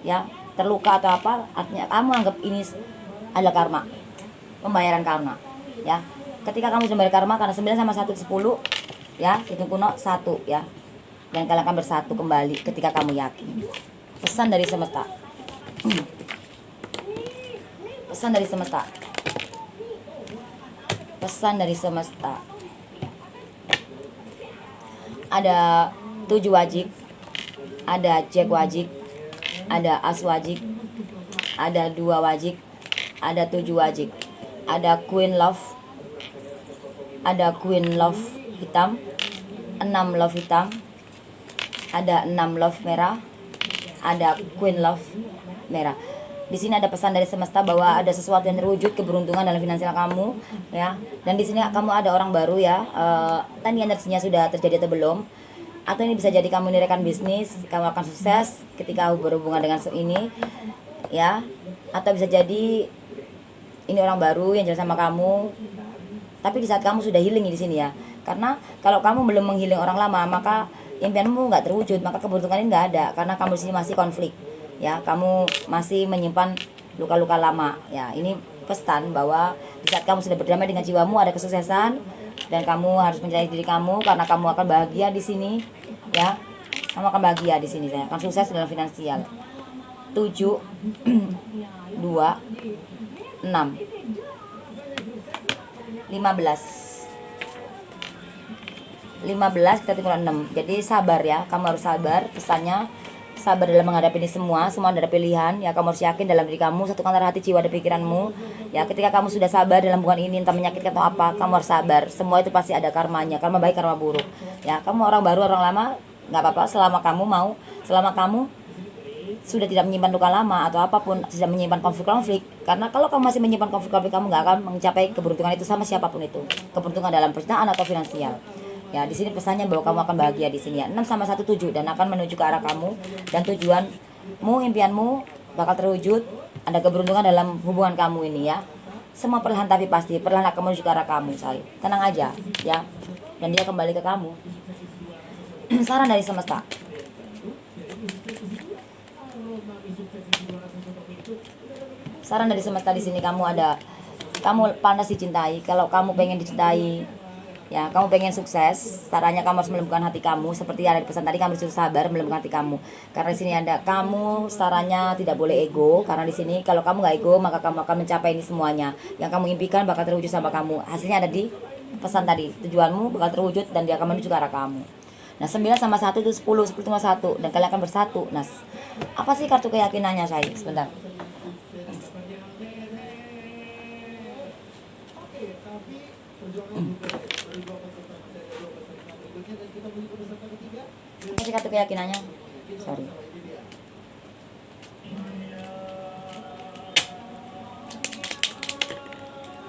ya, terluka atau apa, artinya kamu anggap ini adalah karma, pembayaran karma ya. Ketika kamu membayar karma, karena 9 sama 1 10 ya, hitung kuno 1 ya. Dan kalian akan bersatu kembali ketika kamu yakin. Pesan dari semesta. Pesan dari semesta. Pesan dari semesta. Ada 7 wajik, ada jack wajik, ada as wajik, ada 2 wajik, ada 7 wajik, ada queen love, hitam, 6 love hitam, ada 6 love merah, ada queen love merah. Di sini ada pesan dari semesta bahwa ada sesuatu yang terwujud, keberuntungan dalam finansial kamu ya. Dan di sini kamu ada orang baru ya. Tadi energinya sudah terjadi atau belum? Atau ini bisa jadi kamu ini rekan bisnis, kamu akan sukses ketika berhubungan dengan ini ya. Atau bisa jadi ini orang baru yang jalan sama kamu. Tapi di saat kamu sudah healing di sini ya. Karena kalau kamu belum menghealing orang lama, maka impianmu nggak terwujud, maka keberuntungan ini nggak ada, karena kamu di sini masih konflik ya. Kamu masih menyimpan luka-luka lama ya. Ini pesan bahwa di saat kamu sudah berdamai dengan jiwamu, ada kesuksesan, dan kamu harus mencintai diri kamu, karena kamu akan bahagia di sini ya. Kamu akan bahagia di sini, saya akan sukses dalam finansial. 7 2 6 15. 15 kita tinggal 6. Jadi sabar ya, kamu harus sabar. Pesannya sabar dalam menghadapi ini semua ada pilihan ya. Kamu harus yakin dalam diri kamu, satukan antara hati, jiwa, dan pikiranmu ya. Ketika kamu sudah sabar dalam hubungan ini, entah menyakitkan atau apa, kamu harus sabar. Semua itu pasti ada karmanya, karma baik, karma buruk ya. Kamu orang baru, orang lama, nggak apa-apa, selama kamu sudah tidak menyimpan luka lama atau apapun, tidak menyimpan konflik-konflik. Karena kalau kamu masih menyimpan konflik-konflik, kamu nggak akan mencapai keberuntungan itu sama siapapun itu, keberuntungan dalam percintaan atau finansial. Ya, di sini pesannya bahwa kamu akan bahagia di sini ya. 6 sama 1 7, dan akan menuju ke arah kamu, dan tujuanmu, impianmu bakal terwujud. Ada keberuntungan dalam hubungan kamu ini ya. Semua perlahan tapi pasti, perlahan akan menuju ke arah kamu, say. Tenang aja ya. Dan dia kembali ke kamu. Saran dari semesta. Saran dari semesta di sini, kamu pantas dicintai. Kalau kamu pengen dicintai ya, kamu pengen sukses, caranya kamu harus melembutkan hati kamu. Seperti ada di pesan tadi, kamu harus sabar melembutkan hati kamu. Karena di sini ada kamu, caranya tidak boleh ego. Karena di sini kalau kamu nggak ego, maka kamu akan mencapai ini semuanya. Yang kamu impikan bakal terwujud sama kamu. Hasilnya ada di pesan tadi. Tujuanmu bakal terwujud dan dia akan menuju ke arah kamu. Nah, 9 sama 1 itu 10 tinggal 1, dan kalian akan bersatu. Nah, apa sih kartu keyakinannya, saya? Sebentar. Kasih kartu keyakinannya. Sorry.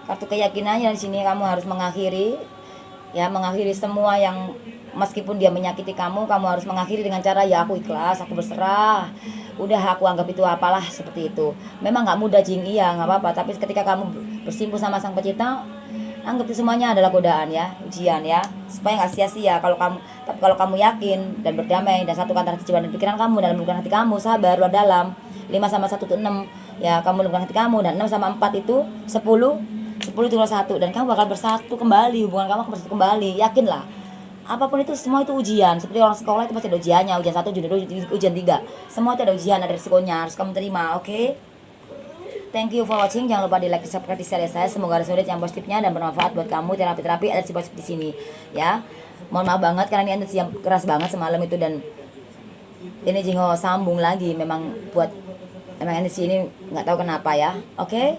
Kartu keyakinannya di sini, kamu harus mengakhiri semua yang meskipun dia menyakiti kamu harus mengakhiri dengan cara ya aku ikhlas, aku berserah, udah aku anggap itu apalah seperti itu. Memang nggak mudah Jing, iya nggak apa-apa, tapi ketika kamu bersimpuh sama Sang Pencipta, anggap itu semuanya adalah godaan ya, ujian ya, supaya nggak sia-sia. Tapi kalau kamu yakin dan berdamai dan satukan antara jiwa dan pikiran kamu dalam lubuk hati kamu, sabar luar dalam. 5 sama 1 itu 6 ya, kamu lubuk hati kamu, dan 6 sama 4 itu 10. 10 itu 1, dan kamu bakal bersatu kembali, hubungan kamu akan bersatu kembali, yakinlah. Apapun itu, semua itu ujian. Seperti orang sekolah itu pasti ada ujiannya, ujian 1, ujian 3, semua itu ada ujian, ada risikonya, harus kamu terima. Oke? Thank you for watching. Jangan lupa di like, di subscribe, di share saya. Semoga ada sudut yang positifnya dan bermanfaat buat kamu. Terapi ada si positif di sini, ya. Mohon maaf banget karena ini energi yang keras banget semalam itu, dan ini Jingo sambung lagi. Memang energi ini nggak tahu kenapa ya. Oke?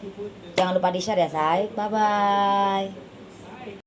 Jangan lupa di share ya, say. Bye bye.